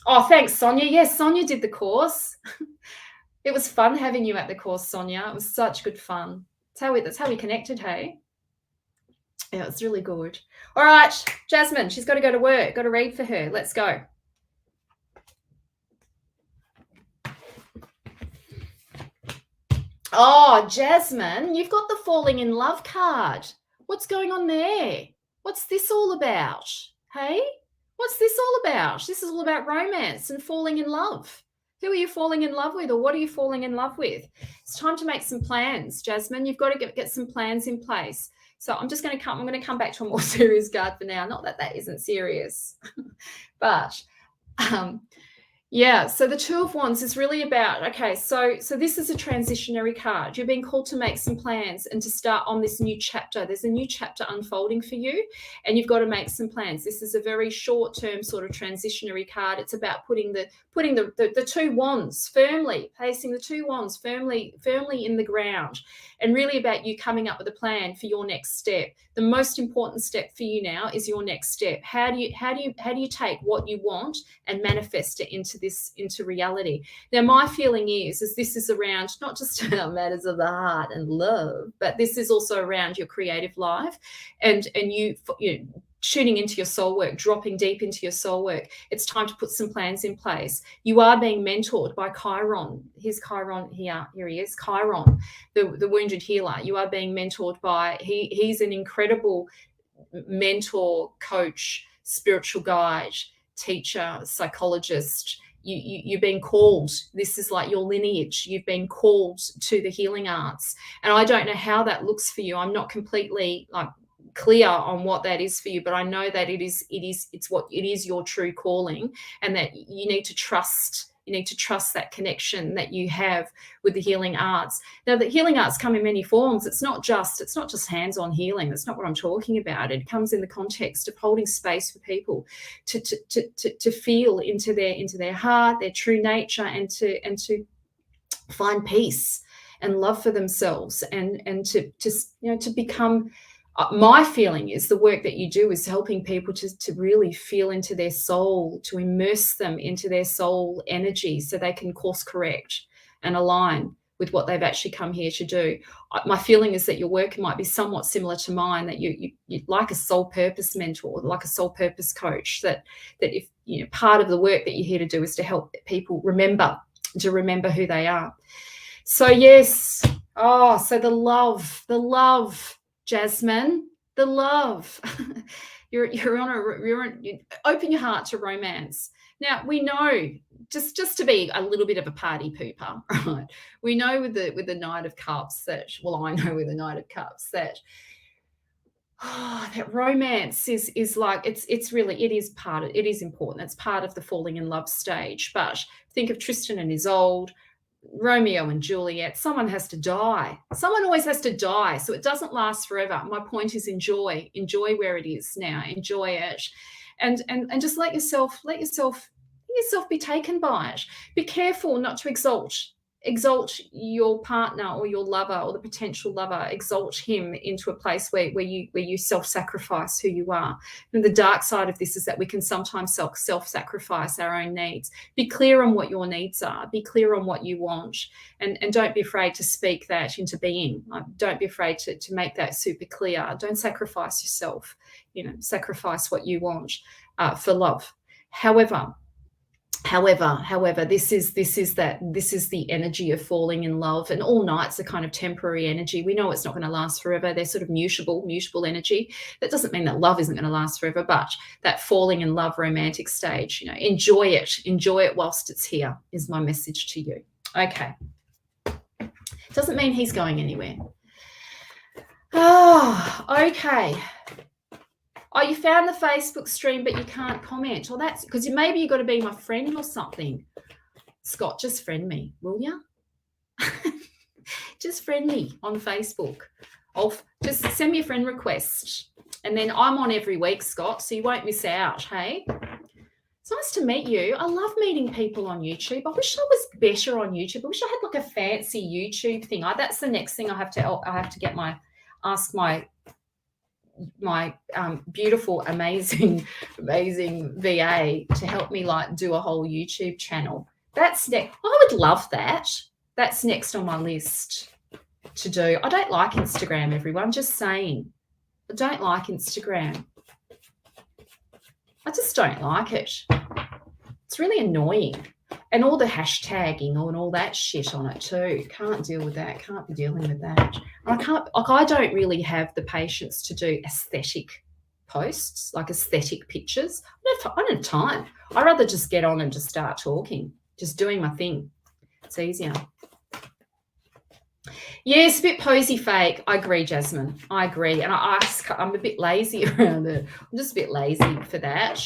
Oh, thanks, Sonia. Yes, Sonia did the course. It was fun having you at the course, Sonia. It was such good fun. That's how we connected, hey? Yeah, it's really good. All right, Jasmine, she's got to go to work. Got to read for her. Let's go. Oh, Jasmine, you've got the falling in love card. What's going on there? What's this all about? Hey? What's this all about? This is all about romance and falling in love. Who are you falling in love with, or what are you falling in love with? It's time to make some plans, Jasmine. You've got to get some plans in place. So I'm going to come back to a more serious card for now. Not that isn't serious, but yeah, so the Two of Wands is really about, okay, so this is a transitionary card. You're being called to make some plans and to start on this new chapter. There's a new chapter unfolding for you, and you've got to make some plans. This is a very short-term sort of transitionary card. It's about putting the two wands firmly, placing the two wands firmly in the ground, and really about you coming up with a plan for your next step. The most important step for you now is your next step. How do you take what you want and manifest it into reality? Now, my feeling is this is around not just matters of the heart and love, but this is also around your creative life and you tuning into your soul work, dropping deep into your soul work. It's time to put some plans in place. You are being mentored by Chiron. Here's Chiron here. Here he is, Chiron, the wounded healer. You are being mentored by, he's an incredible mentor, coach, spiritual guide, teacher, psychologist. You've been called. This is like your lineage. You've been called to the healing arts. And I don't know how that looks for you. I'm not completely clear on what that is for you, but I know that it is your true calling, and that you need to trust You need to trust that connection that you have with the healing arts. Now, the healing arts come in many forms. It's not just hands-on healing. That's not what I'm talking about. It comes in the context of holding space for people to feel into their heart, their true nature, and to find peace and love for themselves, and to become. My feeling is the work that you do is helping people to really feel into their soul, to immerse them into their soul energy so they can course correct and align with what they've actually come here to do. My feeling is that your work might be somewhat similar to mine, that you like a soul purpose mentor, like a soul purpose coach, that if part of the work that you're here to do is to help people remember who they are. So yes, so the love, Jasmine, the love. you're open your heart to romance. Now we know, just to be a little bit of a party pooper, right? We know with the Knight of Cups that, well, I know with the Knight of Cups that that romance is like it is important. It's part of the falling in love stage. But think of Tristan and Isolde, Romeo and Juliet. Someone has to die. Someone always has to die, so it doesn't last forever. My point is enjoy where it is now. Enjoy it, and just let yourself be taken by it. Be careful not to exalt your partner or your lover or the potential lover. Exalt him into a place where you self-sacrifice who you are. And the dark side of this is that we can sometimes self-sacrifice our own needs. Be clear on what your needs are. Be clear on what you want, and don't be afraid to speak that into being. Don't be afraid to make that super clear. Don't sacrifice yourself. Sacrifice what you want for love. However, this is the energy of falling in love, and all nights are kind of temporary energy. We know it's not going to last forever. They're sort of mutable energy. That doesn't mean that love isn't going to last forever, but that falling in love romantic stage, enjoy it whilst it's here, is my message to you. Okay. Doesn't mean he's going anywhere. Okay. Oh, you found the Facebook stream, but you can't comment. Well, that's because maybe you've got to be my friend or something. Scott, just friend me, will you? Just friend me on Facebook. Just send me a friend request. And then I'm on every week, Scott, so you won't miss out, hey? It's nice to meet you. I love meeting people on YouTube. I wish I was better on YouTube. I wish I had like a fancy YouTube thing. That's the next thing I have to get ask my beautiful, amazing VA to help me do a whole YouTube channel. That's next. I would love that. That's next on my list to do. I don't like Instagram, everyone. Just saying. I don't like Instagram. I just don't like it. It's really annoying. And all the hashtagging and all that shit on it too. Can't deal with that. Can't be dealing with that. I don't really have the patience to do aesthetic posts, like aesthetic pictures. I don't have time. I'd rather just get on and just start talking, just doing my thing. It's easier. Yes, a bit posy fake. I agree, Jasmine. I agree. And I'm a bit lazy around it. I'm just a bit lazy for that.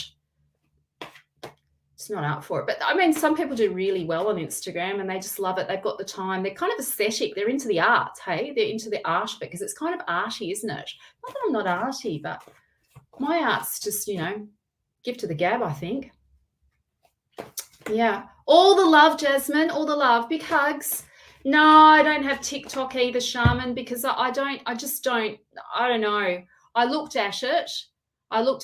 It's not out for it. But I mean, some people do really well on Instagram and they just love it. They've got the time. They're kind of aesthetic. They're into the arts, hey? They're into the art of it because it's kind of arty, isn't it? Not that I'm not arty, but my art's just, give to the gab, I think. Yeah. All the love, Jasmine. All the love. Big hugs. No, I don't have TikTok either, Shaman, because I don't know. I looked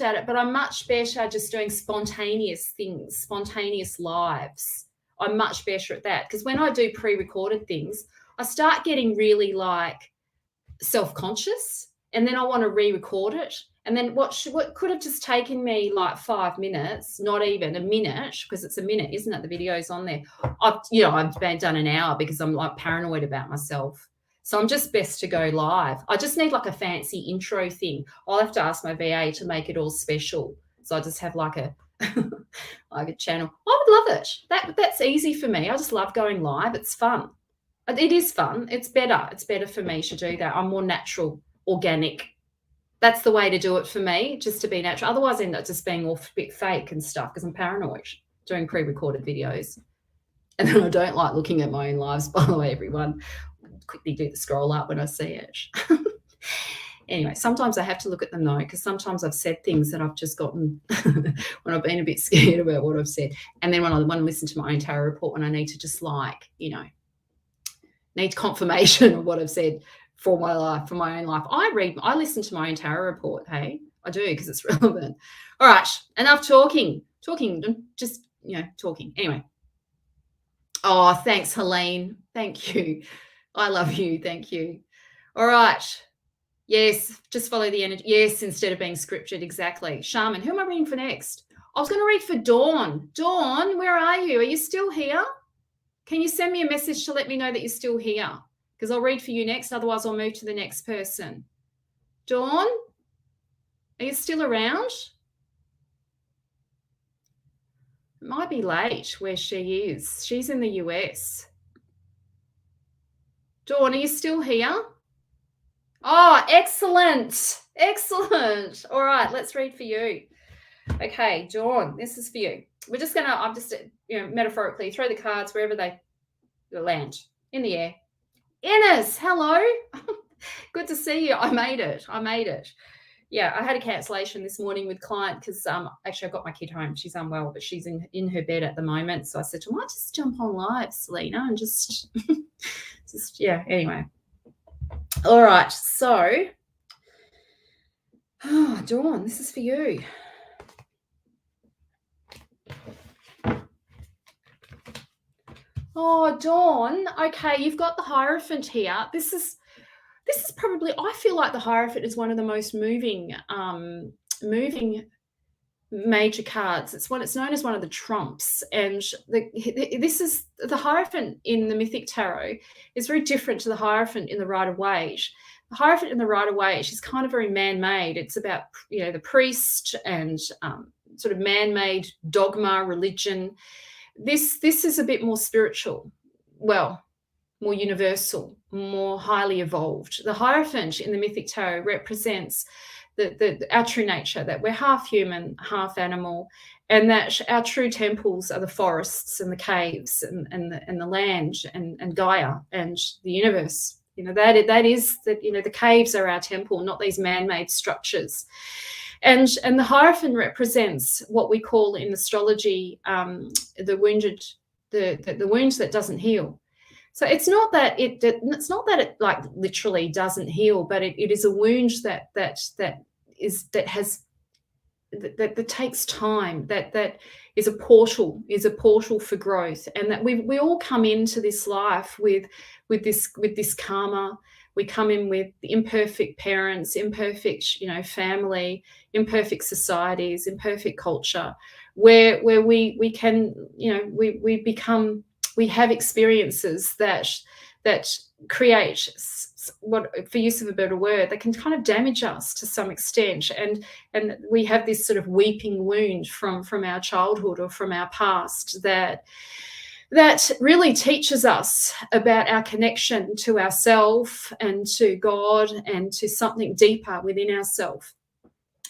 at it, but I'm much better just doing spontaneous things, spontaneous lives. I'm much better at that because when I do pre-recorded things, I start getting really self-conscious, and then I want to re-record it. And then what could have just taken me 5 minutes, not even a minute, because it's a minute, isn't it? The video's on there. I've done an hour because I'm paranoid about myself. So I'm just best to go live. I just need a fancy intro thing. I'll have to ask my VA to make it all special. So I just have a channel. I would love it. That's easy for me. I just love going live. It's fun. It is fun. It's better. It's better for me to do that. I'm more natural, organic. That's the way to do it for me, just to be natural. Otherwise, I end up just being all a bit fake and stuff because I'm paranoid doing pre-recorded videos. And then I don't like looking at my own lives, by the way, everyone. Quickly do the scroll up when I see it. Anyway, sometimes I have to look at them though, because sometimes I've said things that I've just gotten when I've been a bit scared about what I've said. And then when I want to listen to my own tarot report, when I need to just need confirmation of what I've said for my life, for my own life. I listen to my own tarot report. Hey, I do, because it's relevant. All right, enough talking, just, talking. Anyway. Oh, thanks, Helene. Thank you. I love you. Thank you. All right. Yes, just follow the energy. Yes, instead of being scriptured. Exactly. Shaman, who am I reading for next? I was going to read for Dawn. Dawn, where are you? Are you still here? Can you send me a message to let me know that you're still here? Because I'll read for you next. Otherwise, I'll move to the next person. Dawn, are you still around? It might be late where she is. She's in the US. Dawn, are you still here? Oh, excellent. Excellent. All right, let's read for you. Okay, Dawn, this is for you. We're just going to, I'm just, metaphorically throw the cards wherever they land, in the air. Ines, hello. Good to see you. I made it. Yeah, I had a cancellation this morning with client because actually I got my kid home. She's unwell, but she's in her bed at the moment. So I said to her, I might just jump on live, Selena, and just anyway. All right, so Dawn, this is for you. Oh, Dawn, okay, you've got the Hierophant here. This is probably, I feel like the Hierophant is one of the most moving major cards. It's known as one of the trumps, and this is the Hierophant in the Mythic Tarot is very different to the Hierophant in the Rider-Waite. The Hierophant in the Rider-Waite is kind of very man-made. It's about the priest and sort of man-made dogma, religion. This is a bit more spiritual, well, more universal, more highly evolved. The Hierophant in the Mythic Tarot represents our true nature, that we're half human, half animal, and that our true temples are the forests and the caves and the land and Gaia and the universe. That is the caves are our temple, not these man-made structures. And the Hierophant represents what we call in astrology the wounded, the wound that doesn't heal. So it's not that it like literally doesn't heal, but it is a wound that takes time, that is a portal for growth, and that we all come into this life with this karma. We come in with imperfect parents, imperfect family, imperfect societies, imperfect culture, where we can we have experiences that create what, for use of a better word, that can kind of damage us to some extent, and we have this sort of weeping wound from our childhood or from our past that really teaches us about our connection to ourselves and to God and to something deeper within ourselves.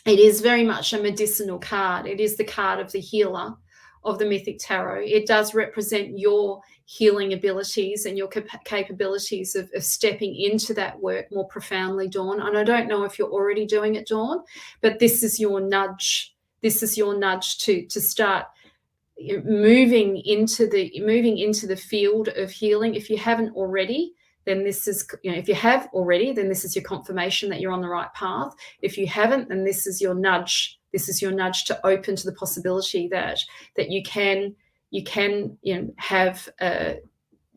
It is very much a medicinal card. It is the card of the healer of the Mythic Tarot. It does represent your healing abilities and your capabilities of stepping into that work more profoundly, Dawn. And I don't know if you're already doing it, Dawn, but this is your nudge. This is your nudge to start moving into the field of healing. If you haven't already, then this is, if you have already, then this is your confirmation that you're on the right path. If you haven't, then this is your nudge. This is your nudge to open to the possibility that you can have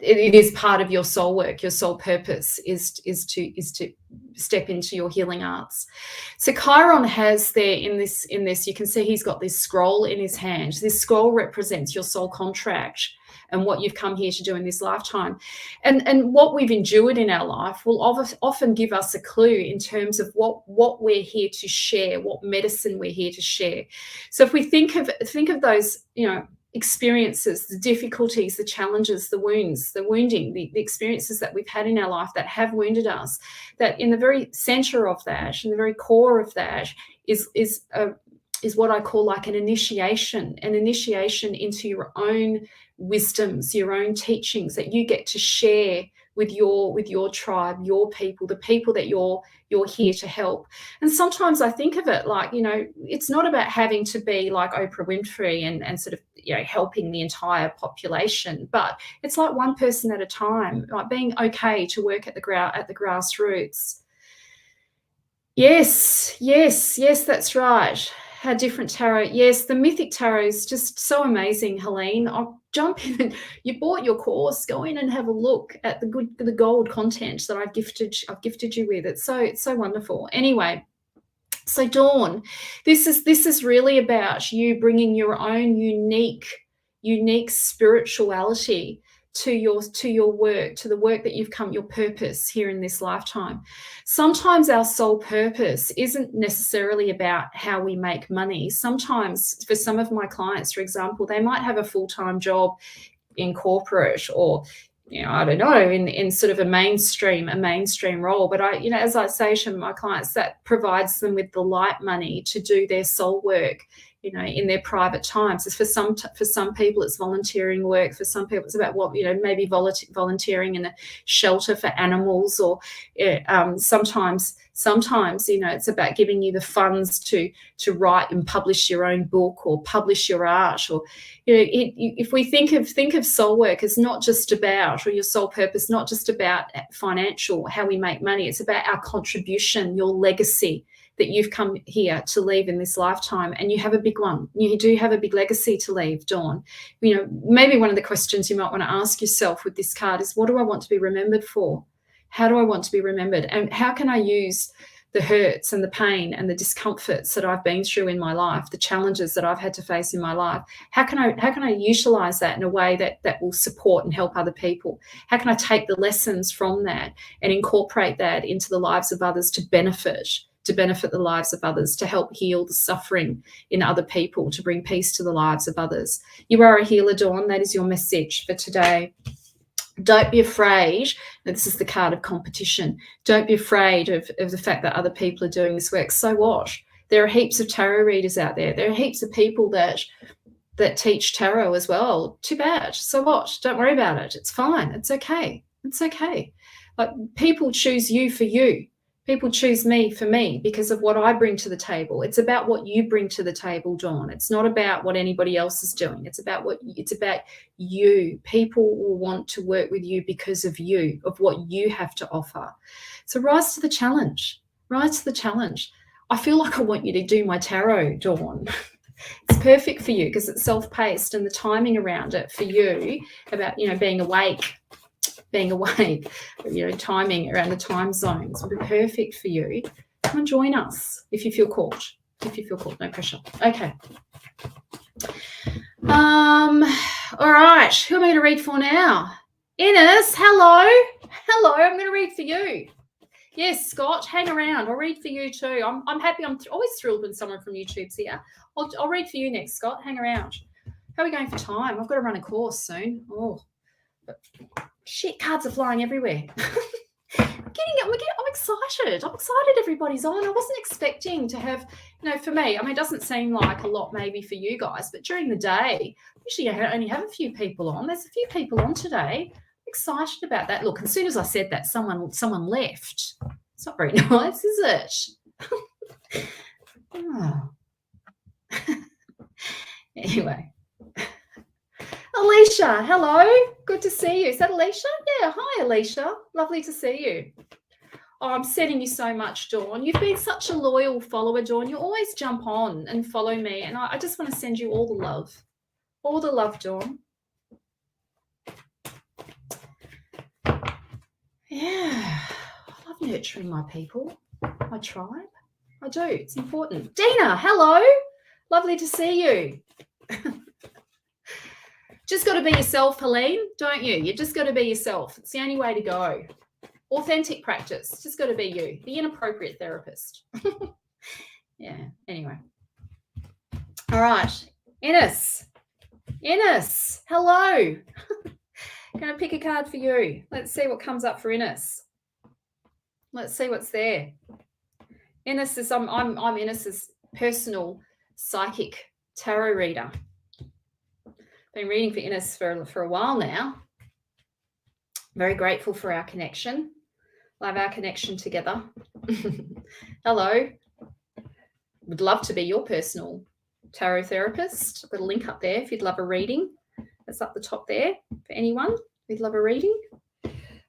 it is part of your soul work. Your soul purpose is to step into your healing arts. So Chiron has there in this, you can see he's got this scroll in his hand. This scroll represents your soul contract and what you've come here to do in this lifetime. And what we've endured in our life will often give us a clue in terms of what we're here to share, what medicine we're here to share. So if we think of those, experiences, the difficulties, the challenges, the wounds, the wounding, the experiences that we've had in our life that have wounded us, that in the very center of that, in the very core of that is is what I call like an initiation into your own wisdoms, your own teachings that you get to share with your tribe, your people, the people that you're here to help. And sometimes I think of it like, you know, it's not about having to be like Oprah Winfrey and sort of, you know, helping the entire population, but it's like one person at a time, like being okay to work at the grassroots. Yes, that's right. How different tarot. Yes, the Mythic tarot is just so amazing, Helene. I'll jump in. And you bought your course. Go in and have a look at the gold content that I've gifted you with. It's so wonderful. Anyway, so Dawn, this is really about you bringing your own unique spirituality to your work, to the work that you've come, your purpose here in this lifetime. Sometimes our sole purpose isn't necessarily about how we make money. Sometimes for some of my clients, for example, they might have a full-time job in corporate, or, you know, I don't know, in sort of a mainstream role. But I, you know, as I say to my clients, that provides them with the light money to do their soul work, you know, in their private times. For some people, it's volunteering work. For some people, it's about what, you know, maybe volunteering in a shelter for animals, or sometimes, you know, it's about giving you the funds to write and publish your own book or publish your art. Or, you know, if we think of soul work as not just about, or your soul purpose, not just about financial, how we make money. It's about our contribution, your legacy that you've come here to leave in this lifetime. And you have a big one. You do have a big legacy to leave, Dawn. You know, maybe one of the questions you might want to ask yourself with this card is, what do I want to be remembered for? How do I want to be remembered? And how can I use the hurts and the pain and the discomforts that I've been through in my life, the challenges that I've had to face in my life? How can I utilize that in a way that will support and help other people? How can I take the lessons from that and incorporate that into the lives of others to benefit the lives of others, to help heal the suffering in other people, to bring peace to the lives of others? You are a healer, Dawn. That is your message for today. Don't be afraid. This is the card of competition. Don't be afraid of the fact that other people are doing this work. So what? There are heaps of tarot readers out there. There are heaps of people that teach tarot as well. Too bad. So what? Don't worry about it. It's fine. It's okay. It's okay. Like, people choose you for you. People choose me for me because of what I bring to the table. It's about what you bring to the table, Dawn. It's not about what anybody else is doing. It's about you. People will want to work with you because of you, of what you have to offer. So rise to the challenge. Rise to the challenge. I feel like I want you to do my tarot, Dawn. It's perfect for you because it's self-paced, and the timing around it for you about, you know, being awake, you know, timing around the time zones would be perfect for you. Come and join us if you feel called. No pressure. Okay. All right. Who am I going to read for now? Ines, hello. I'm going to read for you. Yes, Scott, hang around. I'll read for you too. I'm happy. I'm always thrilled when someone from YouTube's here. I'll read for you next, Scott. Hang around. How are we going for time? I've got to run a course soon. Oh, shit, cards are flying everywhere. I'm excited. Everybody's on. I wasn't expecting to have, you know, for me, I mean, it doesn't seem like a lot maybe for you guys, but during the day, usually I only have a few people on. There's a few people on today. I'm excited about that. Look, as soon as I said that, someone left. It's not very nice, is it? Oh. Anyway. Alicia, hello. Good to see you. Is that Alicia? Yeah, hi, Alicia. Lovely to see you. Oh, I'm sending you so much, Dawn. You've been such a loyal follower, Dawn. You always jump on and follow me, and I just want to send you all the love. All the love, Dawn. Yeah, I love nurturing my people, my tribe. I do. It's important. Dina, hello. Lovely to see you. Just got to be yourself, Helene, don't you? You just got to be yourself. It's the only way to go. Authentic practice. Just got to be you. The inappropriate therapist. Yeah, anyway. All right. Ines, hello. Going to pick a card for you. Let's see what comes up for Ines. Let's see what's there. Ines is, I'm Ines's personal psychic tarot reader. Been reading for Ines for a while now. Very grateful for our connection. Love our connection together. Hello. Would love to be your personal tarot therapist. I've got a link up there if you'd love a reading. That's up the top there for anyone who'd love a reading.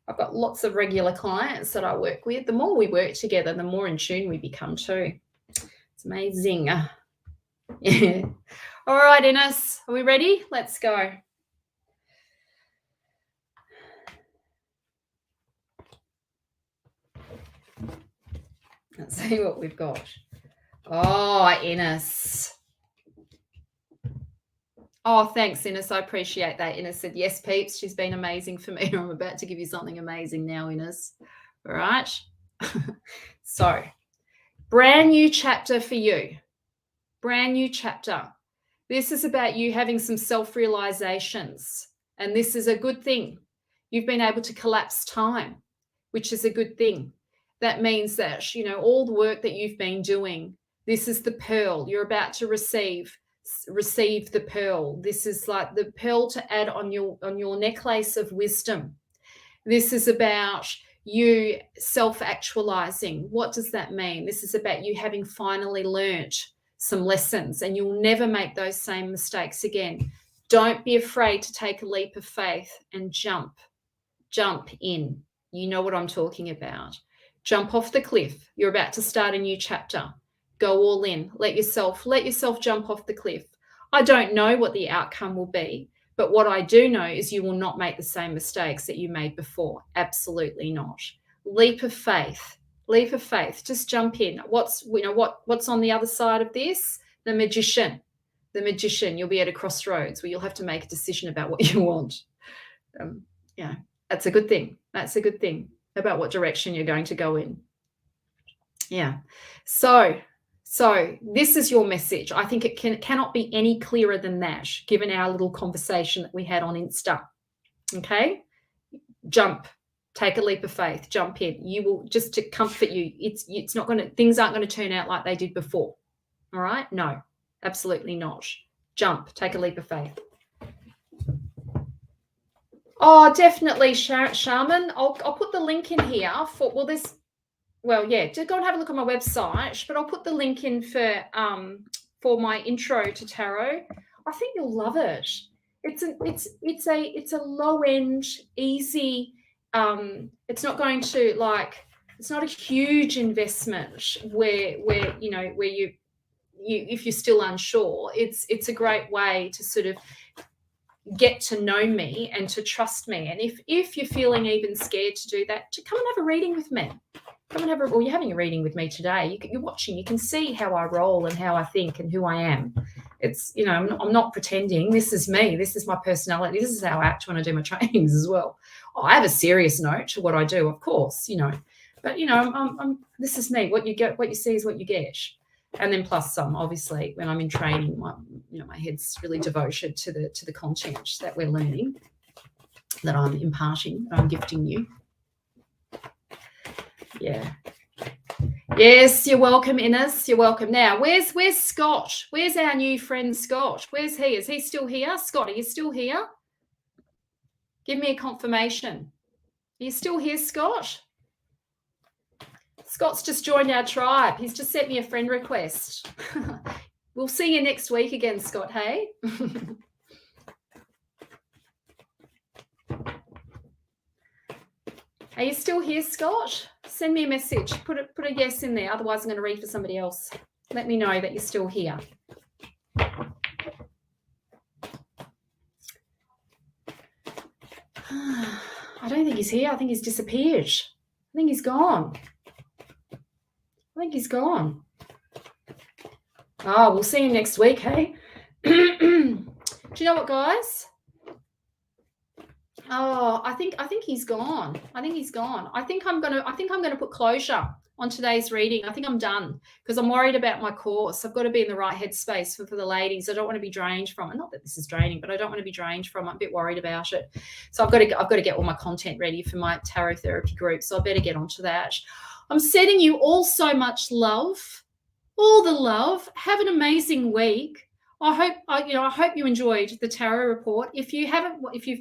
I've got lots of regular clients that I work with. The more we work together, the more in tune we become too. It's amazing. Yeah. All right, Ines, are we ready? Let's go. Let's see what we've got. Oh, Ines. Oh, thanks, Ines. I appreciate that. Ines said, yes, peeps. She's been amazing for me. I'm about to give you something amazing now, Ines. All right. So, brand new chapter for you. Brand new chapter. This is about you having some self-realizations, and this is a good thing. You've been able to collapse time, which is a good thing. That means that, you know, all the work that you've been doing, this is the pearl. You're about to receive the pearl. This is like the pearl to add on your necklace of wisdom. This is about you self-actualizing. What does that mean? This is about you having finally learnt some lessons, and you'll never make those same mistakes again. Don't be afraid to take a leap of faith and jump in. You know what I'm talking about. Jump off the cliff. You're about to start a new chapter. Go all in. Let yourself jump off the cliff. I don't know what the outcome will be, but what I do know is you will not make the same mistakes that you made before. Absolutely not. Leap of faith. Leap of faith. Just jump in. What's on the other side of this? The magician. The magician. You'll be at a crossroads where you'll have to make a decision about what you want. Yeah, that's a good thing. That's a good thing about what direction you're going to go in. Yeah. So this is your message. I think it cannot be any clearer than that, given our little conversation that we had on Insta. Okay? Jump. Take a leap of faith. Jump in. You will, just to comfort you, it's not going to, things aren't going to turn out like they did before. All right? No, absolutely not. Jump. Take a leap of faith. Oh, definitely, Shaman. I'll put the link in here for, just go and have a look on my website, but I'll put the link in for my intro to tarot. I think you'll love it. It's a low end, easy. It's not going to it's not a huge investment where you if you're still unsure. It's a great way to sort of get to know me and to trust me. And if you're feeling even scared to do that, to come and have a reading with me. Come and you're having a reading with me today. You're watching. You can see how I roll and how I think and who I am. It's, I'm not pretending. This is me. This is my personality. This is how I act when I do my trainings as well. Oh, I have a serious note to what I do, of course, but this is me. What you get, what you see is what you get. And then plus some, obviously, when I'm in training, my head's really devoted to the content that we're learning, that I'm imparting, that I'm gifting you. Yeah. Yes, you're welcome, Ines. You're welcome. Now, where's Scott? Where's our new friend Scott? Where's he? Is he still here? Scott, are you still here? Give me a confirmation. Are you still here, Scott? Scott's just joined our tribe. He's just sent me a friend request. We'll see you next week again, Scott, hey? Are you still here, Scott? Send me a message. Put a yes in there. Otherwise, I'm going to read for somebody else. Let me know that you're still here. I don't think he's here. I think he's disappeared. I think he's gone. Oh, we'll see you next week, hey? Do you know what, guys? Oh, I think he's gone. I think I'm gonna put closure on today's reading. I think I'm done because I'm worried about my course. I've got to be in the right headspace for the ladies. I don't want to be drained from it. Not that this is draining, but I don't want to be drained from it. I'm a bit worried about it. So I've got to get all my content ready for my tarot therapy group. So I better get onto that. I'm sending you all so much love. all the love. Have an amazing week. I hope you enjoyed the tarot report. If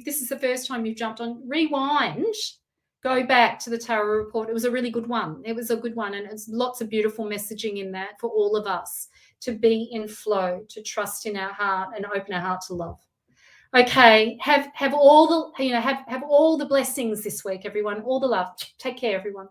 this is the first time you've jumped on, rewind, go back to the tarot report. It was a really good one. It was a good one, and it's lots of beautiful messaging in that for all of us to be in flow, to trust in our heart and open our heart to love. Okay, have all the blessings this week, everyone. All the love. Take care, everyone.